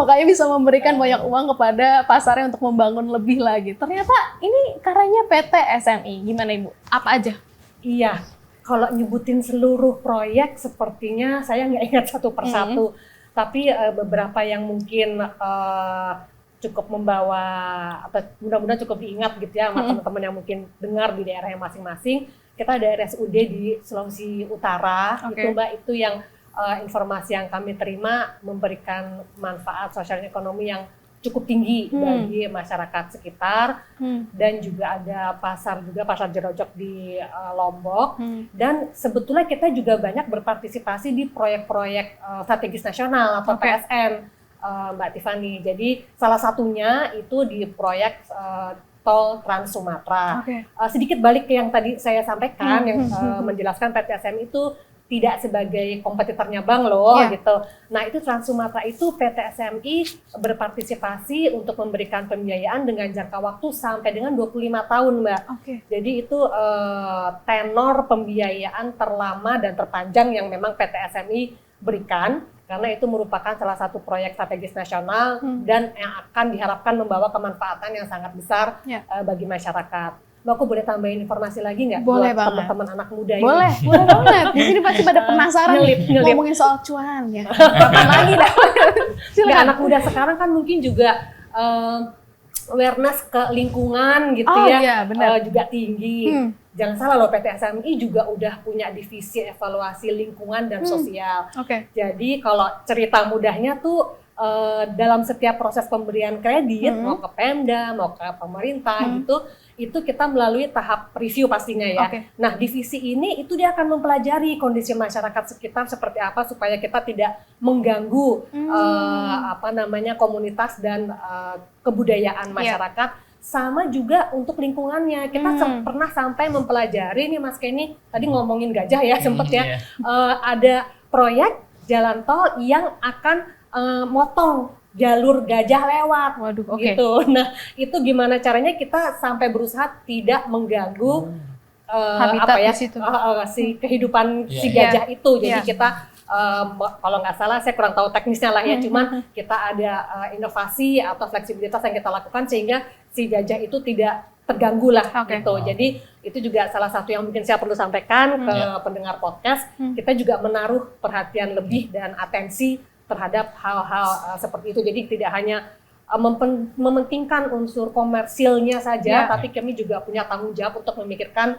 Makanya bisa memberikan banyak uang kepada pasarnya untuk membangun lebih lagi. Ternyata ini karyanya PT SMI. Gimana Ibu? Apa aja? Iya, kalau nyebutin seluruh proyek sepertinya saya nggak ingat satu persatu. Tapi beberapa yang mungkin cukup membawa atau mudah-mudahan cukup diingat gitu ya sama teman-teman yang mungkin dengar di daerah yang masing-masing. Kita ada RSUD di Sulawesi Utara, itu Mbak, itu yang informasi yang kami terima memberikan manfaat sosial dan ekonomi yang cukup tinggi bagi masyarakat sekitar, dan juga ada pasar Jerojok di Lombok, dan sebetulnya kita juga banyak berpartisipasi di proyek-proyek strategis nasional atau PSN, Mbak Tiffany. Jadi salah satunya itu di proyek Tol Trans Sumatera. Sedikit balik ke yang tadi saya sampaikan yang menjelaskan PT SMI itu tidak sebagai kompetitornya Bank loh gitu. Nah itu Trans Sumatera itu PT SMI berpartisipasi untuk memberikan pembiayaan dengan jangka waktu sampai dengan 25 tahun Mbak. Jadi itu tenor pembiayaan terlama dan terpanjang yang memang PT SMI berikan, karena itu merupakan salah satu proyek strategis nasional dan yang akan diharapkan membawa kemanfaatan yang sangat besar bagi masyarakat. Mbak, aku boleh tambahin informasi lagi nggak? Boleh buat teman-teman anak muda ini? Boleh banget. Di sini pasti pada penasaran ngomongin soal cuan ya. Kapan lagi dah? Nggak, anak muda sekarang kan mungkin juga awareness ke lingkungan gitu Oh, ya, iya, benar. juga tinggi. Jangan salah loh, PT SMI juga udah punya divisi evaluasi lingkungan dan sosial. Oke. Jadi kalau cerita mudahnya tuh dalam setiap proses pemberian kredit, mau ke Pemda, mau ke pemerintah gitu, itu kita melalui tahap review pastinya ya. Oke. Nah, divisi ini itu dia akan mempelajari kondisi masyarakat sekitar seperti apa supaya kita tidak mengganggu komunitas dan kebudayaan masyarakat. Sama juga untuk lingkungannya, kita pernah sampai mempelajari nih Mas Kenny, tadi ngomongin gajah ya sempet ya, ada proyek jalan tol yang akan motong jalur gajah lewat. Waduh, oke. Gitu. Nah, itu gimana caranya kita sampai berusaha tidak mengganggu Habitat di situ. si kehidupan si gajah itu. Jadi kita kalau nggak salah, saya kurang tahu teknisnya lah ya, cuman kita ada inovasi atau fleksibilitas yang kita lakukan sehingga si gajah itu tidak terganggu lah gitu. Jadi itu juga salah satu yang mungkin saya perlu sampaikan ke pendengar podcast. Kita juga menaruh perhatian lebih dan atensi terhadap hal-hal seperti itu. Jadi tidak hanya mementingkan unsur komersilnya saja, tapi kami juga punya tanggung jawab untuk memikirkan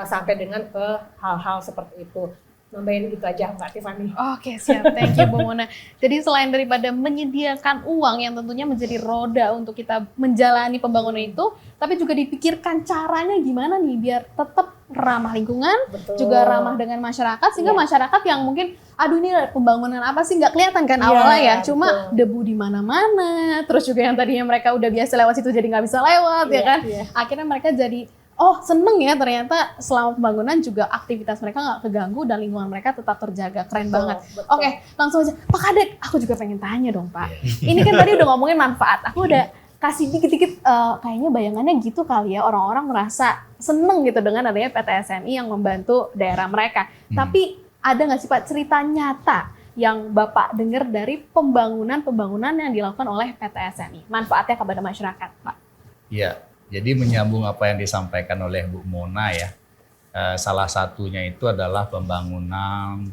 sampai dengan ke hal-hal seperti itu. Nambahin gitu aja Mbak Tiffany. Oke, siap. Thank you Bu Mona. Jadi selain daripada menyediakan uang yang tentunya menjadi roda untuk kita menjalani pembangunan itu, tapi juga dipikirkan caranya gimana nih biar tetap ramah lingkungan, juga ramah dengan masyarakat, sehingga masyarakat yang mungkin, aduh ini pembangunan apa sih, nggak kelihatan kan awalnya ya, cuma debu di mana-mana, terus juga yang tadinya mereka udah biasa lewat situ jadi nggak bisa lewat, ya kan? Akhirnya mereka jadi oh seneng ya, ternyata selama pembangunan juga aktivitas mereka nggak keganggu dan lingkungan mereka tetap terjaga. Keren banget. Oke, langsung aja. Pak Kadek, aku juga pengen tanya dong Pak. Ini kan tadi udah ngomongin manfaat. Aku udah kasih dikit-dikit kayaknya bayangannya gitu kali ya, orang-orang merasa seneng gitu dengan adanya PT SMI yang membantu daerah mereka. Tapi ada nggak sih Pak cerita nyata yang Bapak dengar dari pembangunan yang dilakukan oleh PT SMI? Manfaatnya kepada masyarakat Pak? Iya. Jadi menyambung apa yang disampaikan oleh Bu Mona ya, salah satunya itu adalah pembangunan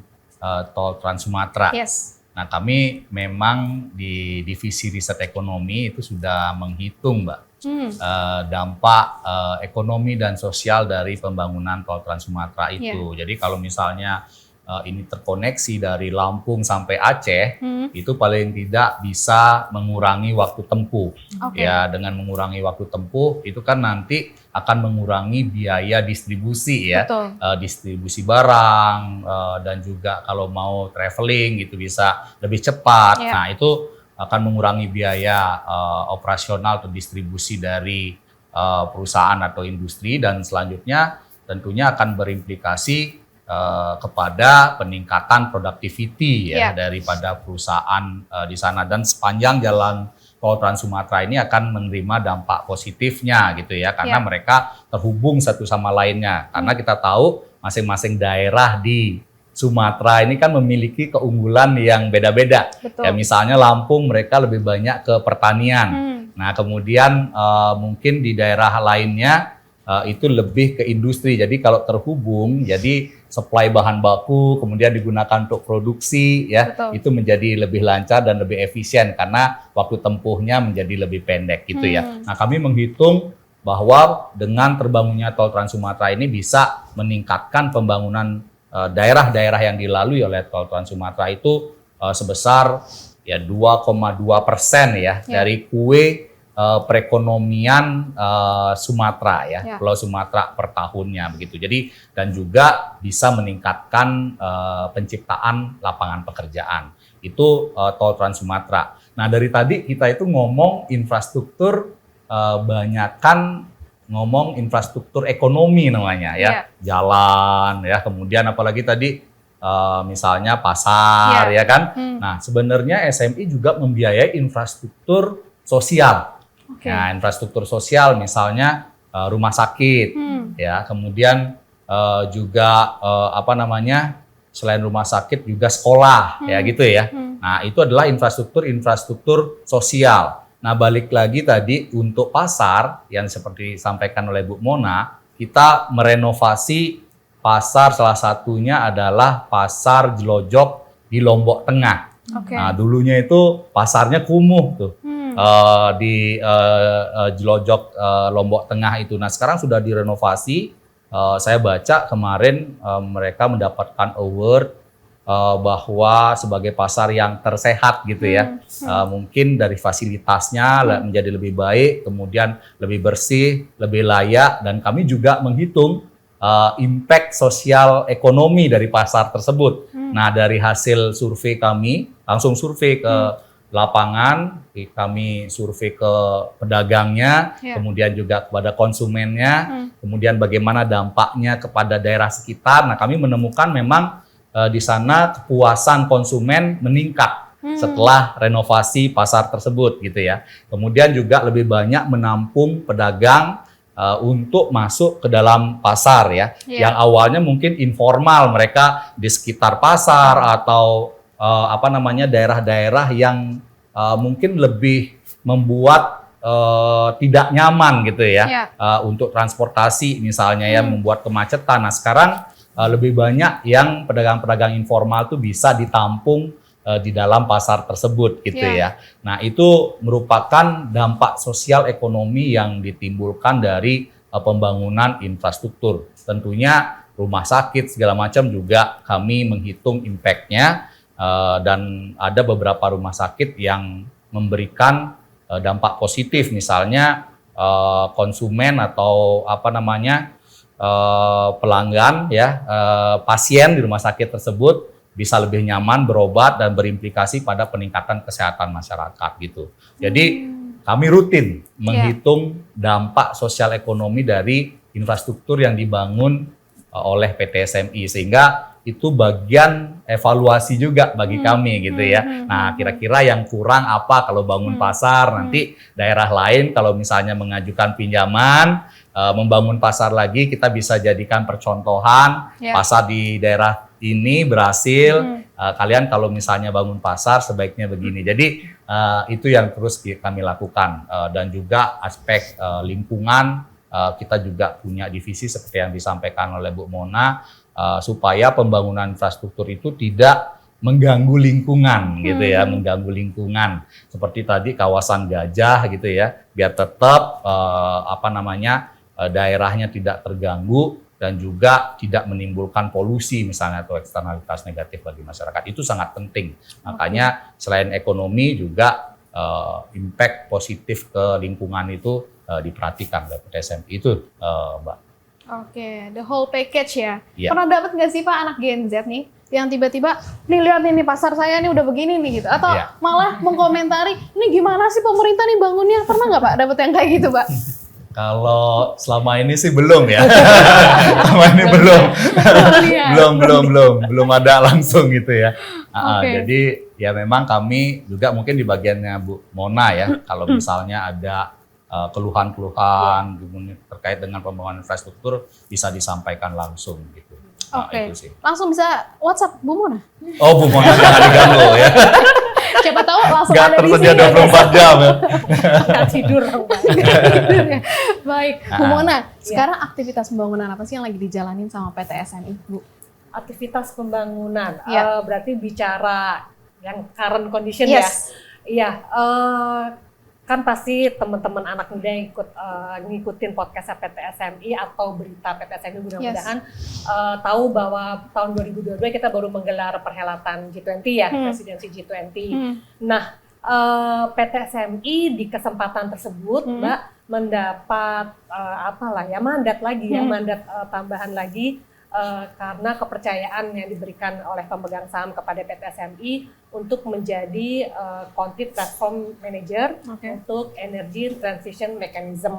tol Trans Sumatera. Yes. Nah kami memang di divisi riset ekonomi itu sudah menghitung Mbak dampak ekonomi dan sosial dari pembangunan tol Trans Sumatera itu. Jadi kalau misalnya ini terkoneksi dari Lampung sampai Aceh, itu paling tidak bisa mengurangi waktu tempuh. Ya, dengan mengurangi waktu tempuh itu kan nanti akan mengurangi biaya distribusi ya, distribusi barang dan juga kalau mau traveling itu bisa lebih cepat. Nah itu akan mengurangi biaya operasional atau distribusi dari perusahaan atau industri, dan selanjutnya tentunya akan berimplikasi kepada peningkatan productivity ya daripada perusahaan di sana, dan sepanjang jalan tol Trans Sumatera ini akan menerima dampak positifnya gitu ya, karena mereka terhubung satu sama lainnya, karena kita tahu masing-masing daerah di Sumatera ini kan memiliki keunggulan yang beda-beda. Ya misalnya Lampung mereka lebih banyak ke pertanian. Nah kemudian mungkin di daerah lainnya itu lebih ke industri. Jadi kalau terhubung, jadi supply bahan baku kemudian digunakan untuk produksi ya, itu menjadi lebih lancar dan lebih efisien karena waktu tempuhnya menjadi lebih pendek gitu ya. Nah kami menghitung bahwa dengan terbangunnya tol Trans Sumatera ini bisa meningkatkan pembangunan daerah-daerah yang dilalui oleh tol Trans Sumatera itu sebesar ya 2,2% ya dari kue perekonomian Sumatera ya, Pulau Sumatera per tahunnya begitu. Jadi dan juga bisa meningkatkan penciptaan lapangan pekerjaan. Itu tol Trans Sumatera. Nah, dari tadi kita itu ngomong infrastruktur, banyakkan ngomong infrastruktur ekonomi namanya ya. Jalan ya, kemudian apalagi tadi misalnya pasar ya kan. Nah, sebenarnya SMI juga membiayai infrastruktur sosial. Nah, infrastruktur sosial misalnya rumah sakit, ya, kemudian juga selain rumah sakit juga sekolah, ya gitu ya. Nah, itu adalah infrastruktur sosial. Nah, balik lagi tadi untuk pasar yang seperti disampaikan oleh Bu Mona, kita merenovasi pasar, salah satunya adalah pasar Jelojok di Lombok Tengah. Nah, dulunya itu pasarnya kumuh tuh. di Jelojok Lombok Tengah itu. Nah sekarang sudah direnovasi. Saya baca kemarin mereka mendapatkan award bahwa sebagai pasar yang tersehat gitu ya. Mungkin dari fasilitasnya menjadi lebih baik, kemudian lebih bersih, lebih layak, dan kami juga menghitung impact sosial ekonomi dari pasar tersebut. Nah dari hasil survei kami, langsung survei ke lapangan, kami survei ke pedagangnya, kemudian juga kepada konsumennya, kemudian bagaimana dampaknya kepada daerah sekitar. Nah kami menemukan memang di sana kepuasan konsumen meningkat setelah renovasi pasar tersebut gitu ya. Kemudian juga lebih banyak menampung pedagang untuk masuk ke dalam pasar ya. Yang awalnya mungkin informal, mereka di sekitar pasar atau daerah-daerah yang mungkin lebih membuat tidak nyaman gitu ya untuk transportasi misalnya ya, membuat kemacetan. Nah sekarang lebih banyak yang pedagang-pedagang informal tuh bisa ditampung di dalam pasar tersebut gitu ya. Nah itu merupakan dampak sosial ekonomi yang ditimbulkan dari pembangunan infrastruktur. Tentunya rumah sakit segala macam juga kami menghitung impact-nya, dan ada beberapa rumah sakit yang memberikan dampak positif, misalnya konsumen atau pelanggan ya, pasien di rumah sakit tersebut bisa lebih nyaman berobat dan berimplikasi pada peningkatan kesehatan masyarakat gitu. Jadi kami rutin menghitung dampak sosial ekonomi dari infrastruktur yang dibangun oleh PT SMI, sehingga itu bagian evaluasi juga bagi kami gitu ya. Nah kira-kira yang kurang apa kalau bangun pasar, nanti daerah lain kalau misalnya mengajukan pinjaman, membangun pasar lagi, kita bisa jadikan percontohan pasar di daerah ini berhasil, kalian kalau misalnya bangun pasar sebaiknya begini. Jadi itu yang terus kami lakukan, dan juga aspek lingkungan, kita juga punya divisi seperti yang disampaikan oleh Bu Mona, supaya pembangunan infrastruktur itu tidak mengganggu lingkungan gitu ya, mengganggu lingkungan. Seperti tadi kawasan Gajah gitu ya, biar tetap daerahnya tidak terganggu dan juga tidak menimbulkan polusi misalnya atau eksternalitas negatif bagi masyarakat. Itu sangat penting. Makanya selain ekonomi juga impact positif ke lingkungan itu diperhatikan oleh PT SMI itu, Mbak. Oke, the whole package ya. Iya. Pernah dapat nggak sih Pak anak Gen Z nih yang tiba-tiba nih lihat nih pasar saya nih udah begini nih gitu, atau malah mengkomentari ini gimana sih pemerintah nih bangunnya? Pernah nggak Pak dapat yang kayak gitu Pak? Kalau selama ini sih belum ya. Selama ini belum ada langsung gitu ya. Jadi ya memang kami juga mungkin di bagiannya Bu Mona ya, kalau misalnya ada keluhan-keluhan terkait dengan pembangunan infrastruktur bisa disampaikan langsung gitu. Itu sih. Langsung bisa WhatsApp Bu Mona. Oh Bu Mona jangan diganggu ya. Siapa tahu langsung Nggak ada di sini. tersedia 24 jam ya. Nggak tidur. Baik, Bu Mona, sekarang aktivitas pembangunan apa sih yang lagi dijalanin sama PT SMI, Bu? Aktivitas pembangunan, Iya. berarti bicara yang current condition Yes. ya. Iya, kan pasti teman-teman anak muda yang ngikutin podcast PT SMI atau berita PT SMI mudah-mudahan tahu bahwa tahun 2022 kita baru menggelar perhelatan G20 ya, presidensi G20. Nah, PT SMI di kesempatan tersebut Mbak mendapat mandat lagi mandat tambahan lagi, karena kepercayaan yang diberikan oleh pemegang saham kepada PT SMI untuk menjadi Country Platform Manager untuk Energy Transition Mechanism.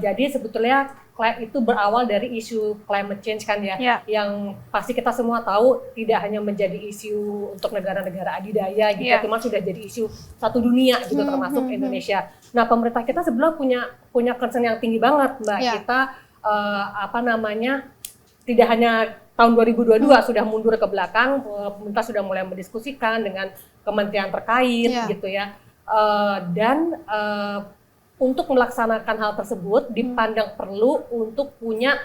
Jadi sebetulnya itu berawal dari isu climate change kan ya, yang pasti kita semua tahu tidak hanya menjadi isu untuk negara-negara adidaya gitu, cuma sudah jadi isu satu dunia gitu, termasuk Indonesia. Nah pemerintah kita sebenarnya punya concern yang tinggi banget Mbak. Kita tidak hanya tahun 2022 sudah mundur ke belakang, pemerintah sudah mulai mendiskusikan dengan kementerian terkait gitu ya, dan untuk melaksanakan hal tersebut dipandang perlu untuk punya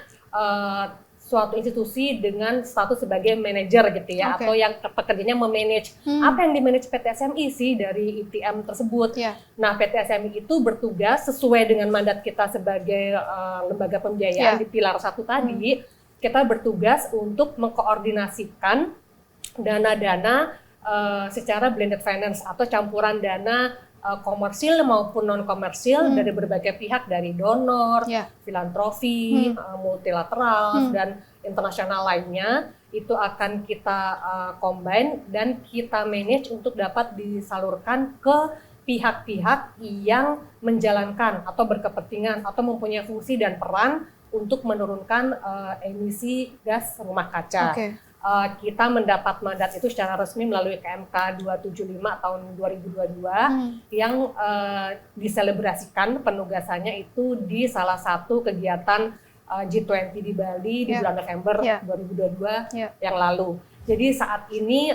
suatu institusi dengan status sebagai manajer gitu ya, Oke. atau yang pekerjaannya memanage. Apa yang dimanage PT SMI sih dari ITM tersebut? Iya. Nah, PT SMI itu bertugas sesuai dengan mandat kita sebagai lembaga pembiayaan Iya. di pilar 1 tadi. Kita bertugas untuk mengkoordinasikan dana-dana secara blended finance atau campuran dana komersil maupun non komersil dari berbagai pihak, dari donor, Ya. filantropi, multilateral dan internasional lainnya, itu akan kita combine dan kita manage untuk dapat disalurkan ke pihak-pihak yang menjalankan atau berkepentingan atau mempunyai fungsi dan peran untuk menurunkan emisi gas rumah kaca. Oke. Kita mendapat mandat itu secara resmi melalui KMK 275 tahun 2022 yang diselebrasikan penugasannya itu di salah satu kegiatan G20 di Bali di bulan November 2022 yang lalu. Jadi saat ini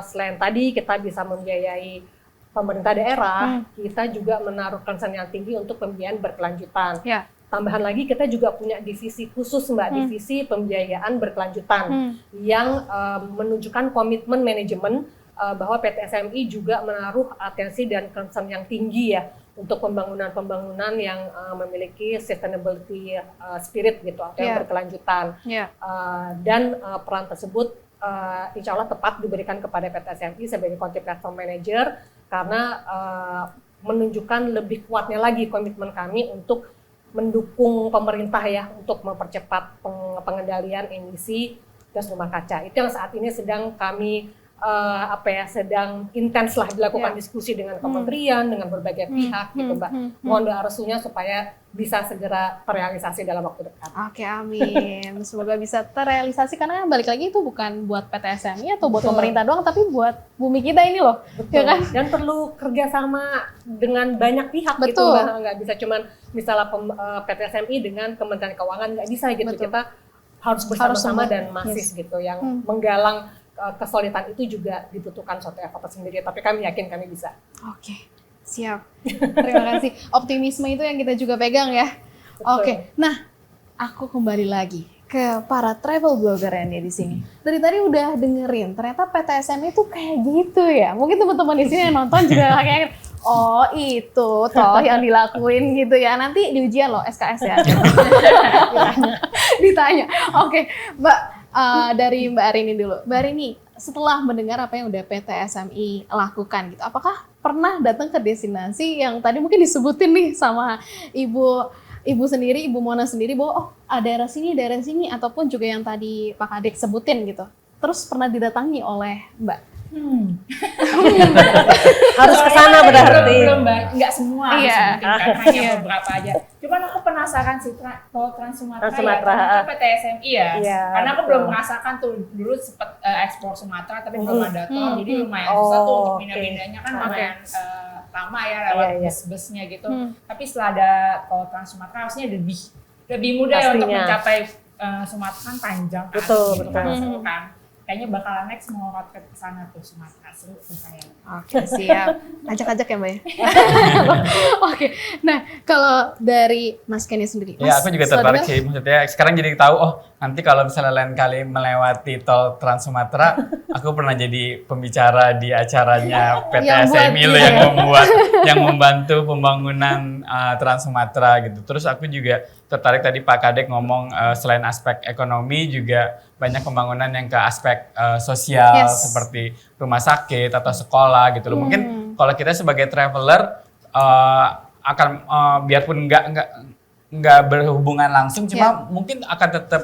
selain tadi kita bisa membiayai pemerintah daerah, kita juga menaruh concern yang tinggi untuk pembiayaan berkelanjutan. Ya. Tambahan lagi kita juga punya divisi khusus Mbak, divisi pembiayaan berkelanjutan yang menunjukkan komitmen manajemen bahwa PT SMI juga menaruh atensi dan concern yang tinggi ya untuk pembangunan-pembangunan yang memiliki sustainability spirit gitu atau yang berkelanjutan. Dan peran tersebut insya Allah tepat diberikan kepada PT SMI sebagai country platform manager karena menunjukkan lebih kuatnya lagi komitmen kami untuk mendukung pemerintah ya untuk mempercepat pengendalian emisi gas rumah kaca. Itu yang saat ini sedang kami sedang intens lah dilakukan diskusi dengan kementerian, dengan berbagai pihak gitu Mbak. Mohon doa restunya supaya bisa segera terrealisasi dalam waktu dekat. Oke, amin. Semoga bisa terrealisasi karena balik lagi itu bukan buat PT SMI atau buat pemerintah doang, tapi buat bumi kita ini loh. Betul. Ya kan? Dan perlu kerjasama dengan banyak pihak gitu Betul. Mbak. Nggak bisa cuman misalnya PT SMI dengan Kementerian Keuangan, nggak bisa gitu. Betul. Kita harus bersama-sama semua. dan masif gitu. Yang menggalang kesulitan itu juga dibutuhkan suatu effort tersendiri. Tapi kami yakin kami bisa. Oke, siap. Terima kasih. Optimisme itu yang kita juga pegang ya. Betul. Oke, nah aku kembali lagi ke para travel blogger yang ada di sini. Dari tadi udah dengerin, ternyata PT SMI itu kayak gitu ya. Mungkin teman-teman di sini yang nonton juga kayak, oh itu toh yang dilakuin gitu ya. Nanti di ujian loh SKS ya. Ditanya. Oke, Mbak, dari Mbak Arini dulu. Mbak Arini, setelah mendengar apa yang udah PT SMI lakukan gitu, apakah pernah datang ke destinasi yang tadi mungkin disebutin nih sama Ibu sendiri, Ibu Mona sendiri bahwa oh daerah sini, ataupun juga yang tadi Pak Kadek sebutin gitu. Terus pernah didatangi oleh Mbak? Harus ke sana berarti. Belum nggak semua, Iya. hanya beberapa aja. Cuman aku penasaran sih tol Trans Sumatera ya, karena PT SMI ya. Iya, Karena aku betul. belum merasakan tuh dulu sempet ekspor Sumatera tapi belum ada tol, jadi lumayan susah tuh untuk pindah-pindahnya kan lumayan lama ya lewat bus-busnya gitu. Tapi setelah ada tol Trans Sumatera harusnya lebih mudah ya untuk Pastinya. mencapai Sumatera kan panjang kan, Betul, gitu betul. kan, seru kan. Kayaknya bakalan next mau road trip ke sana tuh Sumatera, seru tuh saya. Oke, siap. Ajak-ajak ya Mbak ya? Oke, nah kalau dari Mas Kenny sendiri. Ya, Mas, aku juga setelah tertarik dengar- sih. Maksudnya sekarang jadi tahu, oh nanti kalau misalnya lain kali melewati tol Trans Sumatera, aku pernah jadi pembicara di acaranya PT Yang buat SMI loh dia. yang membantu pembangunan Trans Sumatera gitu. Terus aku juga tertarik tadi Pak Kadek ngomong selain aspek ekonomi juga banyak pembangunan yang ke aspek sosial seperti rumah sakit atau sekolah gitu loh. Mungkin kalau kita sebagai traveler akan biarpun nggak berhubungan langsung, cuma mungkin akan tetap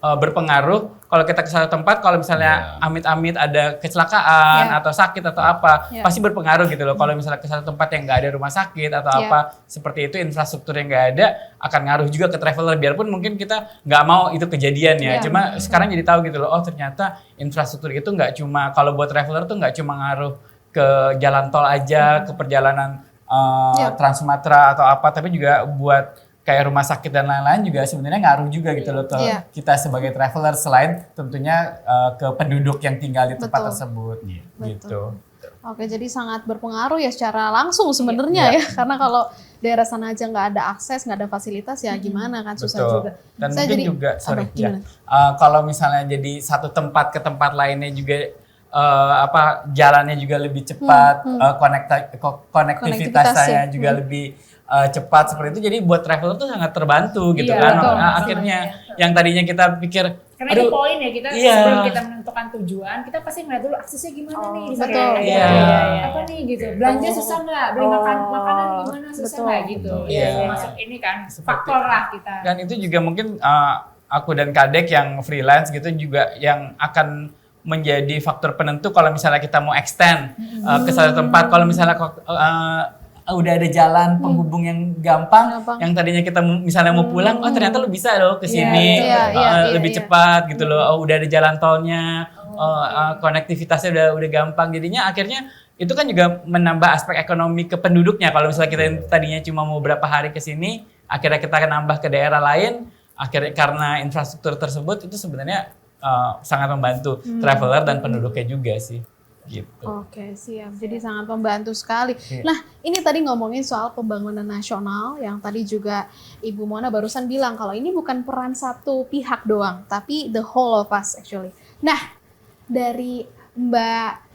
berpengaruh kalau kita ke satu tempat, kalau misalnya amit-amit ada kecelakaan atau sakit atau apa, pasti berpengaruh gitu loh. Kalau misalnya ke satu tempat yang nggak ada rumah sakit atau apa seperti itu, infrastruktur yang nggak ada, akan ngaruh juga ke traveler. Biarpun mungkin kita nggak mau itu kejadian ya, cuma sekarang jadi tahu gitu loh, oh ternyata infrastruktur itu nggak cuma, kalau buat traveler tuh nggak cuma ngaruh ke jalan tol aja, ke perjalanan Trans Sumatera atau apa, tapi juga buat kayak rumah sakit dan lain-lain juga sebenarnya ngaruh juga gitu loh kita sebagai traveler, selain tentunya ke penduduk yang tinggal di tempat tersebut gitu. Oke, jadi sangat berpengaruh ya secara langsung sebenarnya ya, karena kalau daerah sana aja nggak ada akses, nggak ada fasilitas ya gimana kan, susah Betul. juga. Dan Saya mungkin jadi- juga, sorry apa, ya, gimana? kalau misalnya jadi satu tempat ke tempat lainnya juga jalannya juga lebih cepat, konektivitasnya Konektivitas, ya. juga lebih cepat seperti itu. Jadi buat traveler tuh sangat terbantu gitu Iya, kan. betul. Nah, akhirnya yang tadinya kita pikir, Karena itu poin ya, kita iya. sebelum kita menentukan tujuan, kita pasti ngeliat dulu aksesnya gimana nih. Misalnya betul. kayak, Iya. apa nih gitu, belanja susah nggak, beli makanan gimana susah betul. nggak gitu. Iya. Ya, masuk ini kan faktor lah kita. dan itu juga mungkin aku dan Kadek yang freelance gitu juga yang akan menjadi faktor penentu kalau misalnya kita mau extend ke satu tempat. Kalau misalnya udah ada jalan penghubung yang gampang, yang tadinya kita misalnya mau pulang, oh ternyata lu bisa loh ke sini, lebih cepat gitu loh. Oh udah ada jalan tolnya, konektivitasnya udah gampang. Jadinya akhirnya itu kan juga menambah aspek ekonomi ke penduduknya. Kalau misalnya kita tadinya cuma mau berapa hari ke sini, akhirnya kita akan nambah ke daerah lain, akhirnya karena infrastruktur tersebut itu sebenarnya sangat membantu traveler dan penduduknya juga sih. Gitu. Oke, siap. Jadi sangat membantu sekali. Nah, ini tadi ngomongin soal pembangunan nasional yang tadi juga Ibu Mona barusan bilang kalau ini bukan peran satu pihak doang, tapi the whole of us actually. Nah, dari Mbak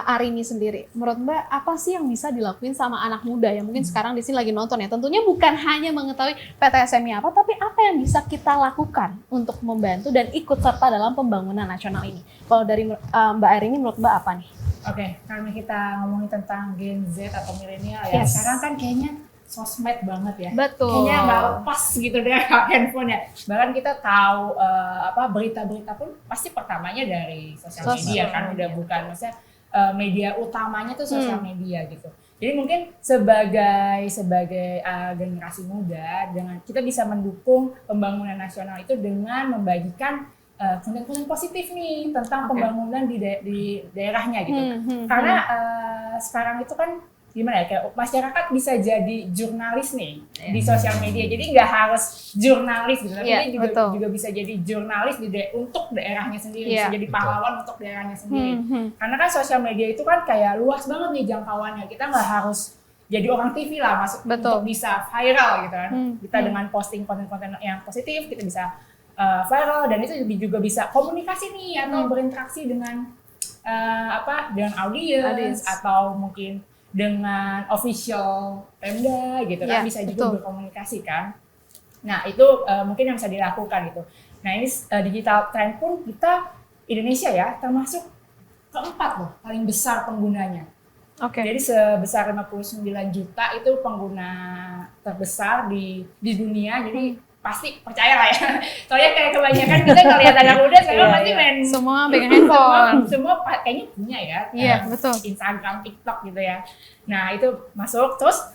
Arini sendiri, menurut Mbak apa sih yang bisa dilakuin sama anak muda yang mungkin sekarang di sini lagi nonton ya? Tentunya bukan hanya mengetahui PTSMI apa, tapi apa yang bisa kita lakukan untuk membantu dan ikut serta dalam pembangunan nasional ini? Kalau dari Mbak Arini, menurut Mbak apa nih? Oke, karena kita ngomongin tentang Gen Z atau milenial ya, sekarang kan kayaknya sosmed banget ya. Betul. Kayaknya nggak lepas gitu dari handphone ya. Bahkan kita tahu berita-berita pun pasti pertamanya dari sosial media kan, udah bukan maksudnya media utamanya tuh sosial media gitu. Jadi mungkin sebagai generasi muda, dengan kita bisa mendukung pembangunan nasional itu dengan membagikan konten-konten positif nih tentang pembangunan di daerahnya gitu. Karena sekarang itu kan gimana ya, kayak masyarakat bisa jadi jurnalis nih di sosial media. Jadi nggak harus jurnalis gitu, tapi dia juga bisa jadi jurnalis untuk daerahnya sendiri, bisa jadi pahlawan untuk daerahnya sendiri. Karena kan sosial media itu kan kayak luas banget nih jangkauannya. Kita nggak harus jadi orang TV lah untuk bisa viral gitu kan. Kita dengan posting konten-konten yang positif, kita bisa viral, dan itu juga bisa komunikasi nih atau berinteraksi dengan dengan audiens atau mungkin dengan official Pemda gitu kan, bisa juga berkomunikasi kan. Nah itu mungkin yang bisa dilakukan gitu. Nah ini digital trend pun kita Indonesia ya termasuk keempat loh paling besar penggunanya. Jadi sebesar 59 juta itu pengguna terbesar di dunia. Jadi pasti percaya lah ya. Soalnya kayak kebanyakan kita ngeliat anak muda sekarang pasti main semua pegang handphone. Semua kayaknya punya ya. Iya, betul. Instagram, TikTok gitu ya. Nah, itu masuk. Terus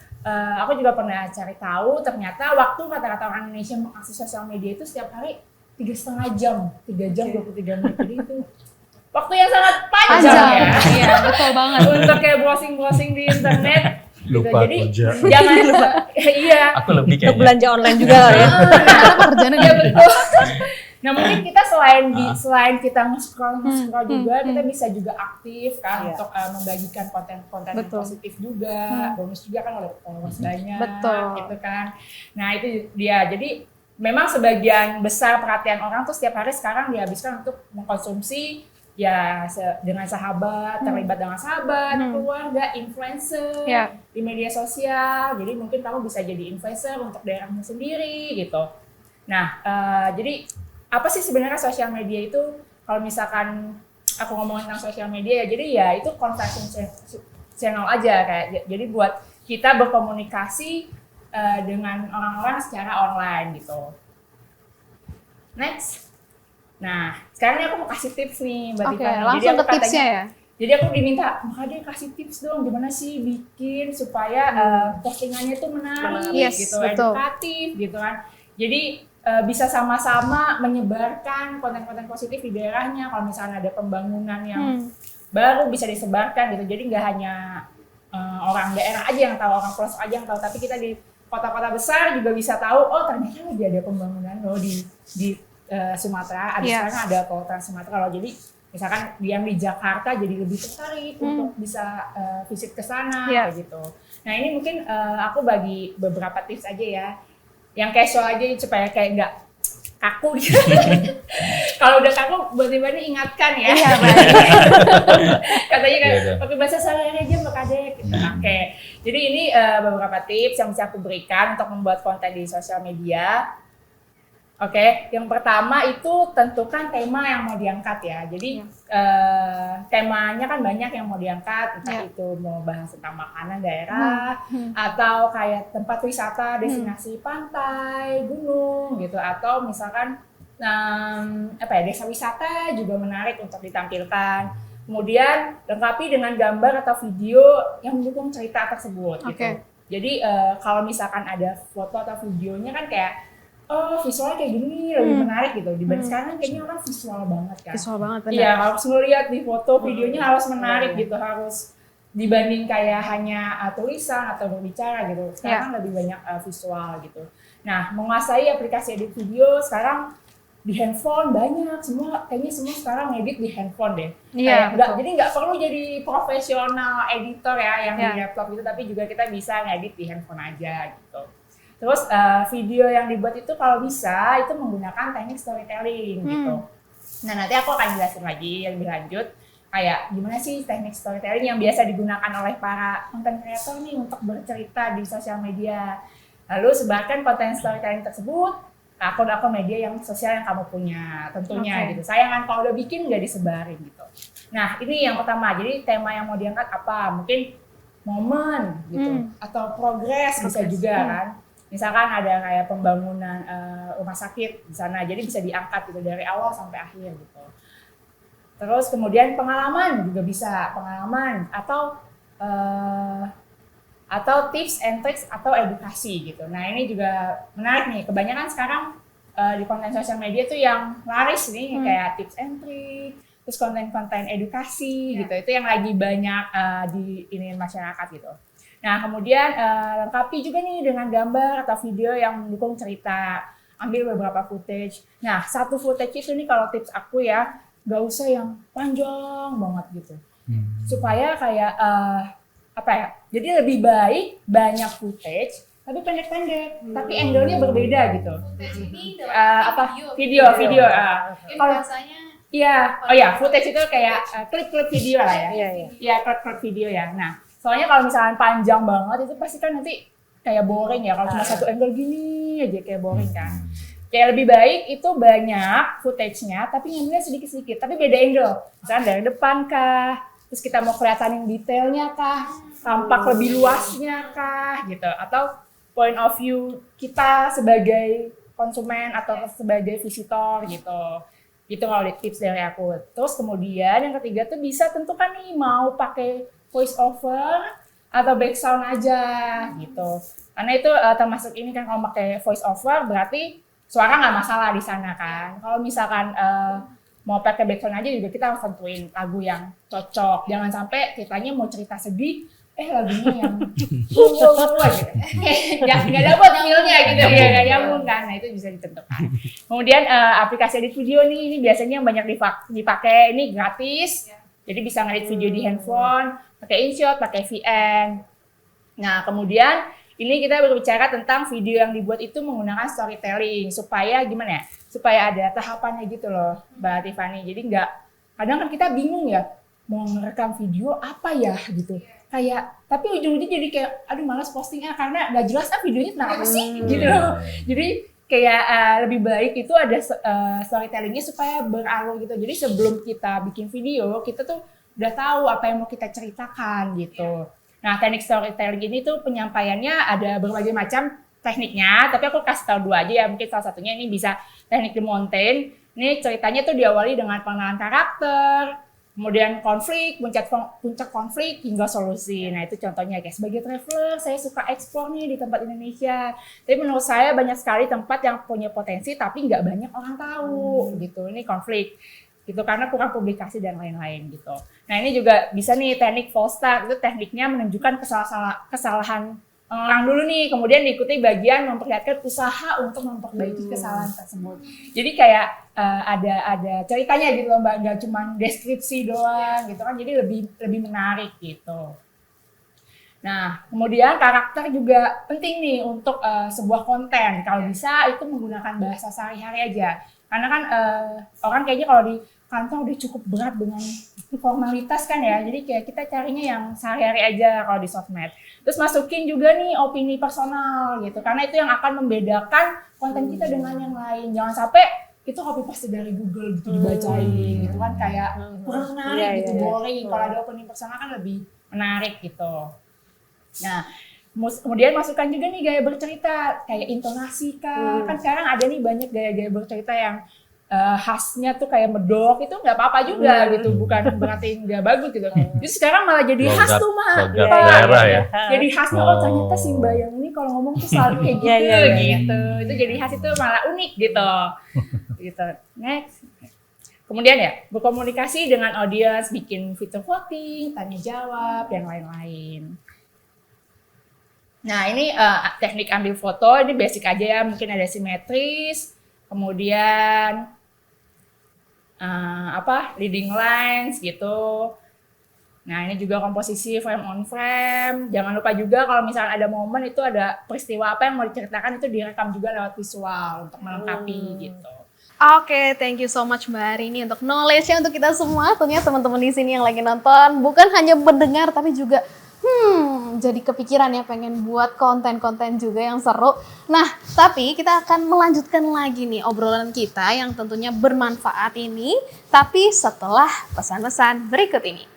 aku juga pernah cari tahu ternyata waktu rata-rata orang Indonesia mengakses sosial media itu setiap hari 3,5 jam. 3 jam 23 menit. Jadi itu waktu yang sangat panjang ya. Iya, betul banget. Untuk kayak browsing-browsing di internet. Lupa gitu. kerja. Jadi jangan lupa. Iya. Aku lebih Untuk kayaknya. belanja online juga lah ya. Kerjanya Iya betul. Nah mungkin kita selain kita nge-scroll juga, kita bisa juga aktif kan untuk membagikan konten-konten yang positif juga, bonus juga kan oleh followers banyak, gitu kan. Nah itu dia. Jadi memang sebagian besar perhatian orang tuh setiap hari sekarang dihabiskan untuk mengkonsumsi ya dengan sahabat, terlibat dengan sahabat, keluarga, influencer di media sosial. Jadi mungkin kamu bisa jadi influencer untuk daerahmu sendiri gitu. Nah, jadi apa sih sebenarnya sosial media itu? Kalau misalkan aku ngomongin tentang sosial media ya, jadi ya itu conversation channel aja kayak. Jadi buat kita berkomunikasi dengan orang-orang secara online gitu. Next. Nah, sekarang aku mau kasih tips nih Mbak Tiffany. Langsung ke tipsnya ya? Jadi aku diminta, makanya kasih tips dong gimana sih bikin supaya postingannya itu menarik gitu, edukatif gitu kan. Jadi bisa sama-sama menyebarkan konten-konten positif di daerahnya. Kalau misalnya ada pembangunan yang baru bisa disebarkan gitu. Jadi nggak hanya orang daerah aja yang tahu, orang pelosok aja yang tahu, tapi kita di kota-kota besar juga bisa tahu, oh ternyata lagi ada pembangunan loh di Sumatera, sekarang ada tol Trans Sumatera loh. Jadi misalkan yang di Jakarta jadi lebih tertarik untuk bisa visit ke sana kayak gitu. Nah ini mungkin aku bagi beberapa tips aja ya, yang casual aja supaya kayak nggak kaku gitu. Kalau udah kaku, tiba-tiba ingatkan ya. Iya, katanya kan pakai bahasa sehari-hari aja Mbak Kadek. Gitu. Oke, jadi ini beberapa tips yang bisa aku berikan untuk membuat konten di sosial media. Oke, yang pertama itu tentukan tema yang mau diangkat ya. Jadi temanya kan banyak yang mau diangkat, entah itu mau bahas tentang makanan daerah atau kayak tempat wisata, destinasi pantai, gunung gitu, atau misalkan desa wisata juga menarik untuk ditampilkan. Kemudian lengkapi dengan gambar atau video yang mendukung cerita tersebut gitu. Jadi kalau misalkan ada foto atau videonya kan kayak visualnya kayak gini lebih menarik gitu. Dibanding sekarang kayaknya orang visual banget kan. Visual banget benar. Iya, harus ngeliat di foto, videonya harus menarik gitu, harus dibanding kayak hanya tulisan atau berbicara gitu. Sekarang lebih banyak visual gitu. Nah, menguasai aplikasi edit video sekarang di handphone banyak, kayaknya semua sekarang ngedit di handphone deh. Iya, Jadi nggak perlu jadi profesional editor ya yang di laptop gitu, tapi juga kita bisa ngedit di handphone aja gitu. Terus video yang dibuat itu kalau bisa itu menggunakan teknik storytelling gitu. Nah nanti aku akan jelasin lagi yang lebih lanjut kayak gimana sih teknik storytelling yang biasa digunakan oleh para content creator nih untuk bercerita di sosial media. Lalu sebarkan konten storytelling tersebut ke akun-akun media yang sosial yang kamu punya tentunya gitu. Sayang kan kalau udah bikin nggak disebarin gitu. Nah ini yang pertama, jadi tema yang mau diangkat apa? Mungkin momen gitu atau progres bisa juga kan. Misalkan ada kayak pembangunan rumah sakit di sana, jadi bisa diangkat gitu dari awal sampai akhir gitu. Terus kemudian pengalaman juga bisa, pengalaman atau tips and tricks atau edukasi gitu. Nah ini juga menarik nih, kebanyakan sekarang di konten sosial media tuh yang laris nih kayak tips and trick, terus konten-konten edukasi gitu, itu yang lagi banyak diinin masyarakat gitu. Nah kemudian lengkapi juga nih dengan gambar atau video yang mendukung cerita, ambil beberapa footage. Nah satu footage itu nih kalau tips aku ya, gak usah yang panjang banget gitu, supaya kayak jadi lebih baik banyak footage tapi pendek-pendek, tapi angle-nya berbeda gitu. Footage ini video. Kalau rasanya footage itu kayak klip-klip video lah ya. Iya, klip-klip video ya. Nah soalnya kalau misalnya panjang banget itu pasti kan nanti kayak boring ya, kalau cuma satu angle gini aja kayak boring kan. Kayak lebih baik itu banyak footage-nya tapi ngambilnya sedikit-sedikit, tapi beda angle. Misalnya dari depan kah, terus kita mau kelihatanin detailnya kah, tampak lebih luasnya kah gitu, atau point of view kita sebagai konsumen atau sebagai visitor gitu. Gitu kalau tips dari aku. Terus kemudian yang ketiga tuh bisa tentukan nih mau pakai voice over atau background aja gitu. Karena itu termasuk ini kan kalau pakai voice over berarti suara nggak masalah di sana kan. Kalau misalkan mau pakai background aja juga kita harus tentuin lagu yang cocok. Jangan sampai ceritanya mau cerita sedih, lagunya yang gitu. Nggak dapat feel-nya gitu ya, nggak nyambung kan. Nah itu bisa ditentukan. Kemudian aplikasi edit video nih, ini biasanya yang banyak dipakai, ini gratis. Jadi bisa ngedit video di handphone, pakai InShot, pakai VN. Nah kemudian ini kita berbicara tentang video yang dibuat itu menggunakan storytelling supaya gimana ya? Supaya ada tahapannya gitu loh, Mbak Tiffany. Jadi kadang kan kita bingung ya mau ngerekam video apa ya gitu. Kayak tapi ujung-ujungnya jadi kayak aduh malas postingnya karena nggak jelas videonya tentang apa sih gitu loh. Jadi kayak lebih baik itu ada storytellingnya supaya beralur gitu. Jadi sebelum kita bikin video kita tuh udah tahu apa yang mau kita ceritakan gitu. Nah teknik storytelling ini tuh penyampaiannya ada berbagai macam tekniknya, tapi aku kasih tahu dua aja ya. Mungkin salah satunya ini bisa teknik The Mountain. Ini ceritanya tuh diawali dengan pengenalan karakter, kemudian konflik, puncak konflik hingga solusi. Nah itu contohnya guys. Sebagai traveler saya suka eksplor nih di tempat Indonesia. Tapi menurut saya banyak sekali tempat yang punya potensi tapi nggak banyak orang tahu gitu. Ini konflik gitu karena kurang publikasi dan lain-lain gitu. Nah ini juga bisa nih teknik false start, itu tekniknya menunjukkan kesalahan orang dulu nih, kemudian diikuti bagian memperlihatkan usaha untuk memperbaiki kesalahan tersebut. Jadi kayak ada ceritanya gitu loh Mbak, nggak cuma deskripsi doang gitu kan, jadi lebih menarik gitu. Nah, kemudian karakter juga penting nih untuk sebuah konten. Kalau bisa itu menggunakan bahasa sehari-hari aja. Karena kan orang kayaknya kalau di kantor udah cukup berat dengan formalitas kan ya. Jadi kayak kita carinya yang sehari-hari aja kalau di sosmed. Terus masukin juga nih opini personal gitu. Karena itu yang akan membedakan konten kita dengan yang lain. Jangan sampai itu copy paste dari Google gitu dibacain gitu kan, kayak kurang menarik gitu, boring. Kalau ada opini personal kan lebih menarik gitu. Nah, kemudian masukkan juga nih gaya bercerita, kayak intonasi kan sekarang ada nih banyak gaya-gaya bercerita yang khasnya tuh kayak medok, itu nggak apa-apa juga gitu, bukan berarti nggak bagus gitu. Jadi sekarang malah jadi khas tuh Mak. daerah ya. Jadi khas oh ternyata si Mbak yang ini kalau ngomong tuh selalu kayak gitu gitu. Itu jadi khas, itu malah unik gitu. Gitu. Next. Kemudian ya, berkomunikasi dengan audiens, bikin fitur voting, tanya jawab, yang lain-lain. Nah, ini teknik ambil foto, ini basic aja ya, mungkin ada simetris, kemudian leading lines gitu. Nah, ini juga komposisi frame on frame. Jangan lupa juga kalau misalnya ada momen itu ada peristiwa apa yang mau diceritakan, itu direkam juga lewat visual untuk melengkapi gitu. Oke, thank you so much Mbak Arini untuk knowledge-nya untuk kita semua. Tentunya teman-teman di sini yang lagi nonton bukan hanya mendengar tapi juga jadi kepikiran ya pengen buat konten-konten juga yang seru. Nah, tapi kita akan melanjutkan lagi nih obrolan kita yang tentunya bermanfaat ini, tapi setelah pesan-pesan berikut ini.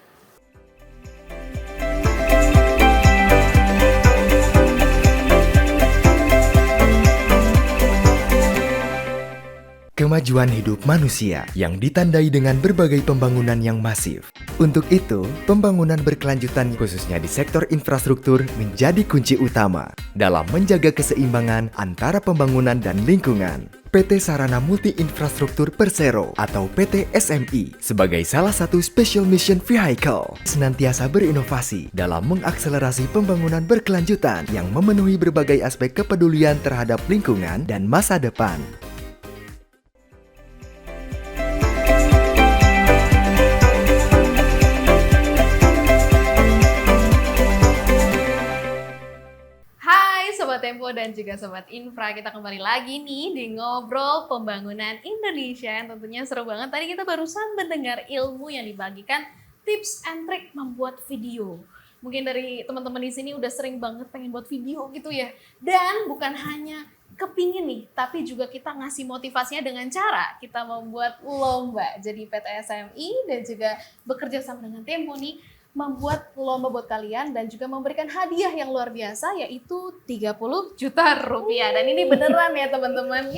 Kemajuan hidup manusia yang ditandai dengan berbagai pembangunan yang masif. Untuk itu, pembangunan berkelanjutan khususnya di sektor infrastruktur menjadi kunci utama dalam menjaga keseimbangan antara pembangunan dan lingkungan. PT Sarana Multi Infrastruktur Persero atau PT SMI sebagai salah satu Special Mission Vehicle senantiasa berinovasi dalam mengakselerasi pembangunan berkelanjutan yang memenuhi berbagai aspek kepedulian terhadap lingkungan dan masa depan. Sobat Tempo dan juga Sobat Infra, kita kembali lagi nih di Ngobrol Pembangunan Indonesia yang tentunya seru banget. Tadi kita barusan mendengar ilmu yang dibagikan, tips and trick membuat video. Mungkin dari teman-teman di sini udah sering banget pengen buat video gitu ya. Dan bukan hanya kepingin nih, tapi juga kita ngasih motivasinya dengan cara kita membuat lomba. Jadi PT SMI dan juga bekerja sama dengan Tempo nih, membuat lomba buat kalian dan juga memberikan hadiah yang luar biasa, yaitu 30 juta rupiah. Dan ini beneran ya teman-teman.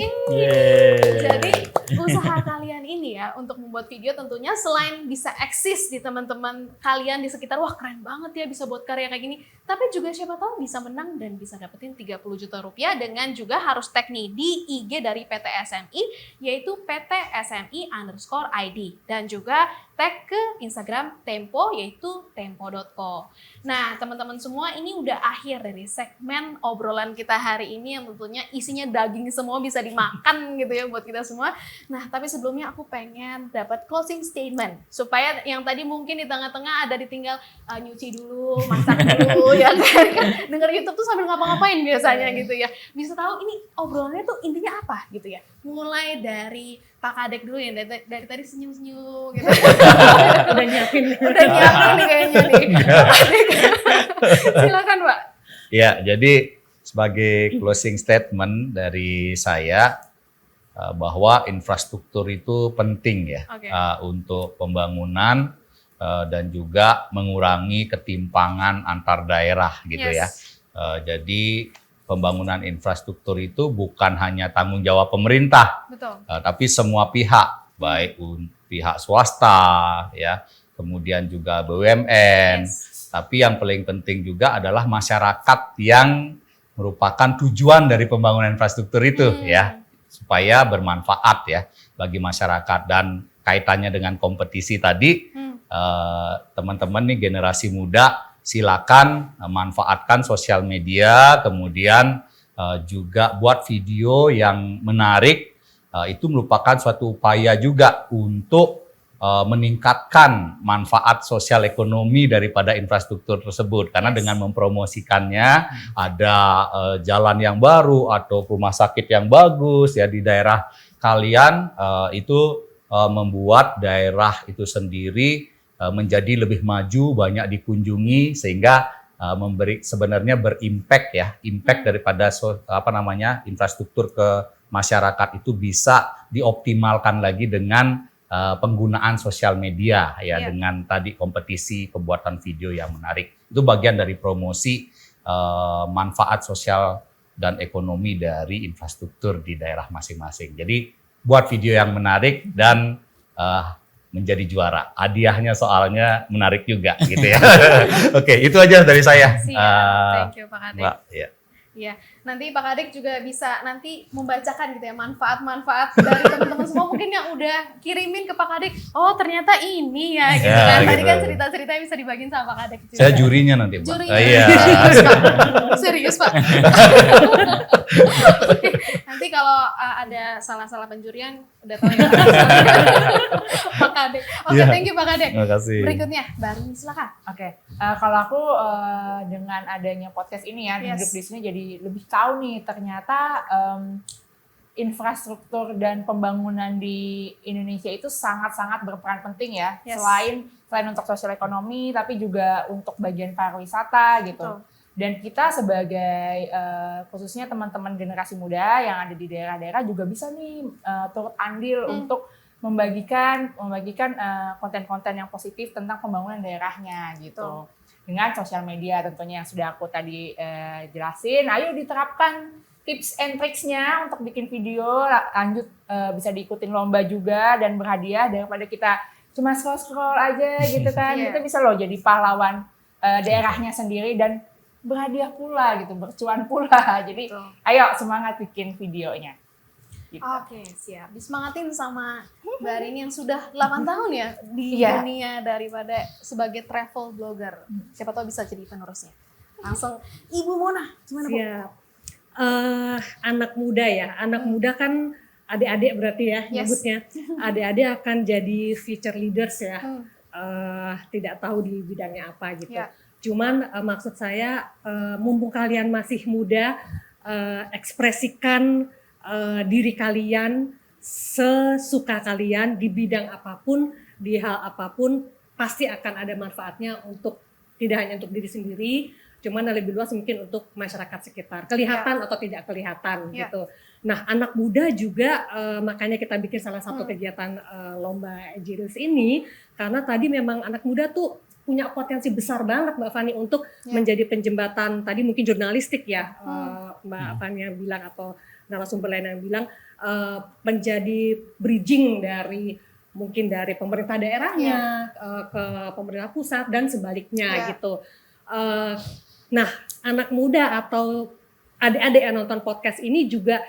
Jadi usaha kalian ini ya untuk membuat video tentunya selain bisa eksis di teman-teman kalian di sekitar, wah keren banget ya bisa buat karya kayak gini, tapi juga siapa tahu bisa menang dan bisa dapetin 30 juta rupiah dengan juga harus tag nih di IG dari PT SMI, yaitu PT SMI_ID, dan juga tag ke Instagram Tempo, yaitu tempo.co. Nah, teman-teman semua, ini udah akhir dari segmen obrolan kita hari ini yang tentunya isinya daging semua, bisa dimakan gitu ya buat kita semua. Nah, tapi sebelumnya aku pengen dapat closing statement supaya yang tadi mungkin di tengah-tengah ada ditinggal nyuci dulu, masak dulu ya kan. Denger YouTube tuh sambil ngapa-ngapain biasanya gitu ya. Bisa tahu ini obrolannya tuh intinya apa gitu ya. Mulai dari Pak Kadek dulu ya, dari tadi senyum-senyum gitu. Udah nyiapin nih kayaknya nih. Silakan Pak. Ya, jadi sebagai closing statement dari saya bahwa infrastruktur itu penting ya untuk pembangunan dan juga mengurangi ketimpangan antar daerah gitu ya. Jadi pembangunan infrastruktur itu bukan hanya tanggung jawab pemerintah, tapi semua pihak, baik pihak swasta, ya, kemudian juga BUMN. Tapi yang paling penting juga adalah masyarakat yang merupakan tujuan dari pembangunan infrastruktur itu, ya, supaya bermanfaat ya bagi masyarakat. Dan kaitannya dengan kompetisi tadi, teman-teman nih generasi muda silakan manfaatkan sosial media, kemudian juga buat video yang menarik. Itu merupakan suatu upaya juga untuk meningkatkan manfaat sosial ekonomi daripada infrastruktur tersebut. Karena dengan mempromosikannya ada jalan yang baru atau rumah sakit yang bagus ya di daerah kalian, itu membuat daerah itu sendiri menjadi lebih maju, banyak dikunjungi, sehingga sebenarnya berimpact ya, impact daripada infrastruktur ke masyarakat itu bisa dioptimalkan lagi dengan penggunaan sosial media ya, dengan tadi kompetisi pembuatan video yang menarik. Itu bagian dari promosi manfaat sosial dan ekonomi dari infrastruktur di daerah masing-masing. Jadi buat video yang menarik dan menjadi juara. Hadiahnya soalnya menarik juga gitu ya. Oke, itu aja dari saya. Thank you Pak Kadek. Mbak, ya. Ya, nanti Pak Kadek juga bisa nanti membacakan gitu ya manfaat-manfaat dari teman-teman semua mungkin yang udah kirimin ke Pak Kadek. Oh ternyata ini ya gitu Ya, kan. Tadi gitu. kan cerita-ceritanya bisa dibagiin sama Pak Kadek juga. Saya jurinya nanti, Mbak. Jurinya. Iya. Serius Pak. Oke, nanti kalau ada salah-salah penjurian udah tahu ya Pak Kadek. Oke, Iya. thank you Pak Kadek. Terima kasih. Berikutnya, Baruni silakan. Oke, kalau aku dengan adanya podcast ini ya, Yes. duduk di sini jadi lebih tahu nih ternyata infrastruktur dan pembangunan di Indonesia itu sangat-sangat berperan penting ya. Yes. Selain untuk sosial ekonomi, tapi juga untuk bagian pariwisata gitu. Betul. Dan kita sebagai khususnya teman-teman generasi muda yang ada di daerah-daerah juga bisa nih turut andil untuk membagikan konten-konten yang positif tentang pembangunan daerahnya gitu. Dengan sosial media tentunya yang sudah aku tadi jelasin. Ayo diterapkan tips and tricksnya untuk bikin video, lanjut bisa diikutin lomba juga dan berhadiah daripada kita cuma scroll-scroll aja gitu kan. Iya. Kita bisa loh jadi pahlawan daerahnya sendiri dan berhadiah pula gitu, bercuan pula. Jadi Betul. ayo semangat bikin videonya. Gitu. Oke, siap. Disemangatin sama Mbak Rini yang sudah 8 tahun ya di Iya. dunia daripada sebagai travel blogger. Siapa tahu bisa jadi penerusnya. Langsung Ibu Mona, gimana Bu? Siap. Anak muda ya, anak muda kan adik-adik berarti ya Yes. nyebutnya. Adik-adik akan jadi future leaders ya. Tidak tahu di bidangnya apa gitu. Ya. Cuman maksud saya mumpung kalian masih muda, ekspresikan diri kalian sesuka kalian di bidang apapun, di hal apapun, pasti akan ada manfaatnya untuk tidak hanya untuk diri sendiri, cuman lebih luas mungkin untuk masyarakat sekitar, kelihatan atau tidak kelihatan gitu. Nah, anak muda juga makanya kita bikin salah satu kegiatan lomba Agilis ini, karena tadi memang anak muda tuh punya potensi besar banget Mbak Fani untuk menjadi penjembatan, tadi mungkin jurnalistik ya Mbak Fani yang bilang atau narasumber lain yang bilang menjadi bridging dari mungkin dari pemerintah daerahnya ke pemerintah pusat dan sebaliknya gitu. Nah, anak muda atau adik-adik yang nonton podcast ini juga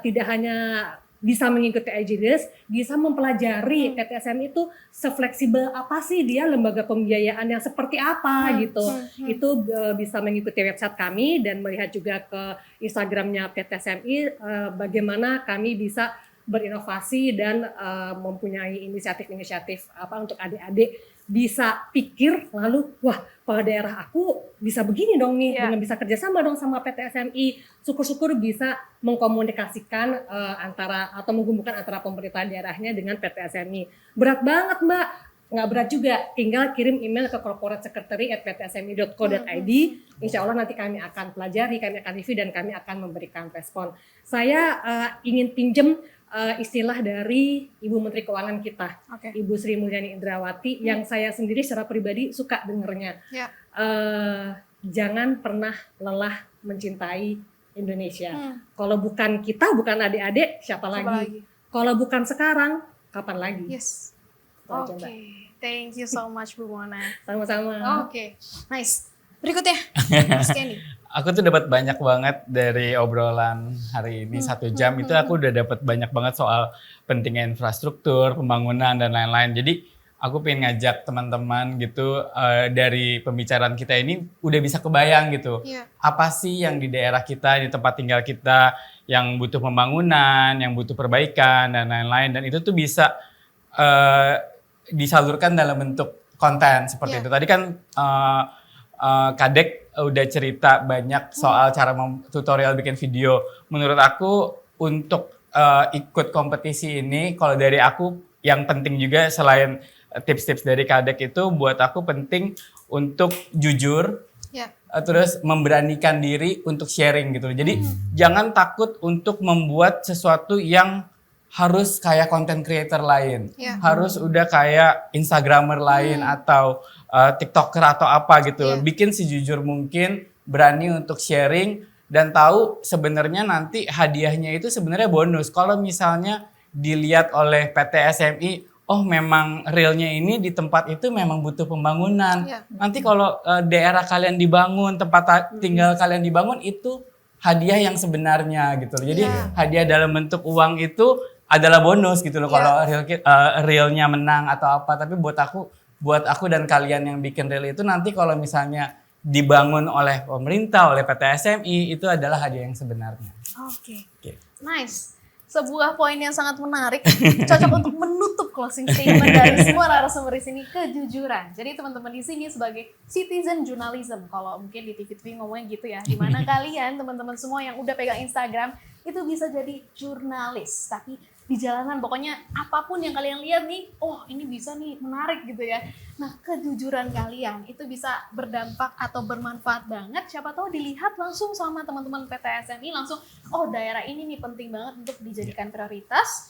tidak hanya bisa mengikuti Agilis, bisa mempelajari PTSM itu sefleksibel apa sih dia, lembaga pembiayaan yang seperti apa gitu. Itu bisa mengikuti website kami dan melihat juga ke Instagramnya PTSMI bagaimana kami bisa berinovasi dan mempunyai inisiatif-inisiatif apa untuk adik-adik bisa pikir lalu wah kalau daerah aku bisa begini dong nih dengan bisa kerjasama dong sama PTSMI, syukur-syukur bisa mengkomunikasikan antara atau menghubungkan antara pemerintah daerahnya dengan PTSMI. Berat banget Mbak, nggak berat juga, tinggal kirim email ke corporate.secretary@ptsmi.co.id. Insya Allah nanti kami akan pelajari, kami akan review dan kami akan memberikan respon. Saya ingin pinjem istilah dari Ibu Menteri Keuangan kita, Ibu Sri Mulyani Indrawati, yang saya sendiri secara pribadi suka dengernya. Jangan pernah lelah mencintai Indonesia. Kalau bukan kita, bukan adik-adik, siapa lagi? Kalau bukan sekarang, kapan lagi? Yes. Oke. Thank you so much Bu Mona. Sama-sama. Oke, nice. Berikutnya, Mas Kenny. Aku tuh dapat banyak banget dari obrolan hari ini 1 jam. Itu aku udah dapat banyak banget soal pentingnya infrastruktur, pembangunan dan lain-lain. Jadi aku pengen ngajak teman-teman gitu dari pembicaraan kita ini udah bisa kebayang gitu. Iya. Apa sih yang di daerah kita, di tempat tinggal kita yang butuh pembangunan, yang butuh perbaikan dan lain-lain, dan itu tuh bisa disalurkan dalam bentuk konten seperti itu. Tadi kan Kadek udah cerita banyak soal cara tutorial bikin video. Menurut aku untuk ikut kompetisi ini, kalau dari aku yang penting juga selain tips-tips dari Kadek itu buat aku penting untuk jujur, terus memberanikan diri untuk sharing gitu. Jadi jangan takut untuk membuat sesuatu yang harus kayak content creator lain, harus udah kayak Instagramer lain atau TikToker atau apa gitu. Bikin sejujur mungkin, berani untuk sharing dan tahu sebenarnya nanti hadiahnya itu sebenarnya bonus. Kalau misalnya dilihat oleh PT SMI, oh memang realnya ini di tempat itu memang butuh pembangunan. Nanti kalau daerah kalian dibangun, tempat tinggal kalian dibangun, itu hadiah yang sebenarnya gitu loh. Jadi hadiah dalam bentuk uang itu adalah bonus gitu loh kalau realnya menang atau apa. Tapi buat aku dan kalian yang bikin reel itu nanti kalau misalnya dibangun oleh pemerintah, oleh PT SMI, itu adalah hadiah yang sebenarnya. Oke. Nice. Sebuah poin yang sangat menarik, cocok untuk menutup closing statement dari semua narasumber di sini, kejujuran. Jadi teman-teman di sini sebagai citizen journalism, kalau mungkin di TV ngomongnya gitu ya, di mana kalian teman-teman semua yang udah pegang Instagram itu bisa jadi jurnalis, tapi di jalanan pokoknya apapun yang kalian lihat nih, oh ini bisa nih menarik gitu ya. Nah kejujuran kalian itu bisa berdampak atau bermanfaat banget, siapa tahu dilihat langsung sama teman-teman PT SMI langsung, oh daerah ini nih penting banget untuk dijadikan prioritas.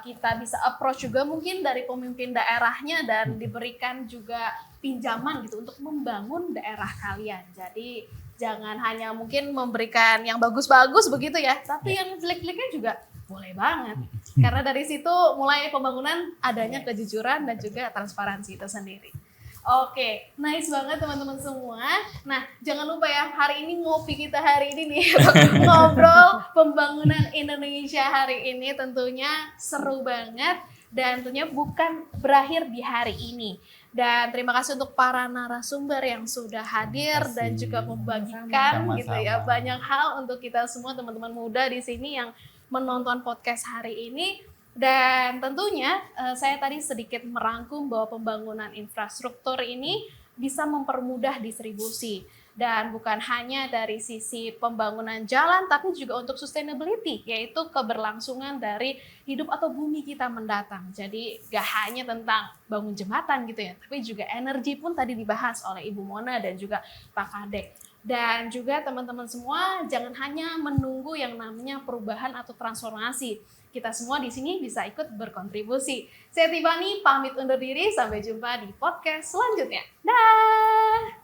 Kita bisa approach juga mungkin dari pemimpin daerahnya dan diberikan juga pinjaman gitu untuk membangun daerah kalian. Jadi jangan hanya mungkin memberikan yang bagus-bagus begitu ya, tapi yang jelek-jeleknya juga boleh banget. Karena dari situ mulai pembangunan adanya kejujuran dan juga transparansi itu sendiri. Oke, nice banget teman-teman semua. Nah, jangan lupa ya, hari ini ngopi kita hari ini nih, ngobrol pembangunan Indonesia hari ini tentunya seru banget dan tentunya bukan berakhir di hari ini. Dan terima kasih untuk para narasumber yang sudah hadir dan juga membagikan gitu ya banyak hal untuk kita semua teman-teman muda di sini yang menonton podcast hari ini. Dan tentunya saya tadi sedikit merangkum bahwa pembangunan infrastruktur ini bisa mempermudah distribusi. Dan bukan hanya dari sisi pembangunan jalan, tapi juga untuk sustainability, yaitu keberlangsungan dari hidup atau bumi kita mendatang. Jadi gak hanya tentang bangun jembatan gitu ya, tapi juga energi pun tadi dibahas oleh Ibu Mona dan juga Pak Kadek. Dan juga teman-teman semua jangan hanya menunggu yang namanya perubahan atau transformasi. Kita semua di sini bisa ikut berkontribusi. Saya Tiffany pamit undur diri, sampai jumpa di podcast selanjutnya. Dah.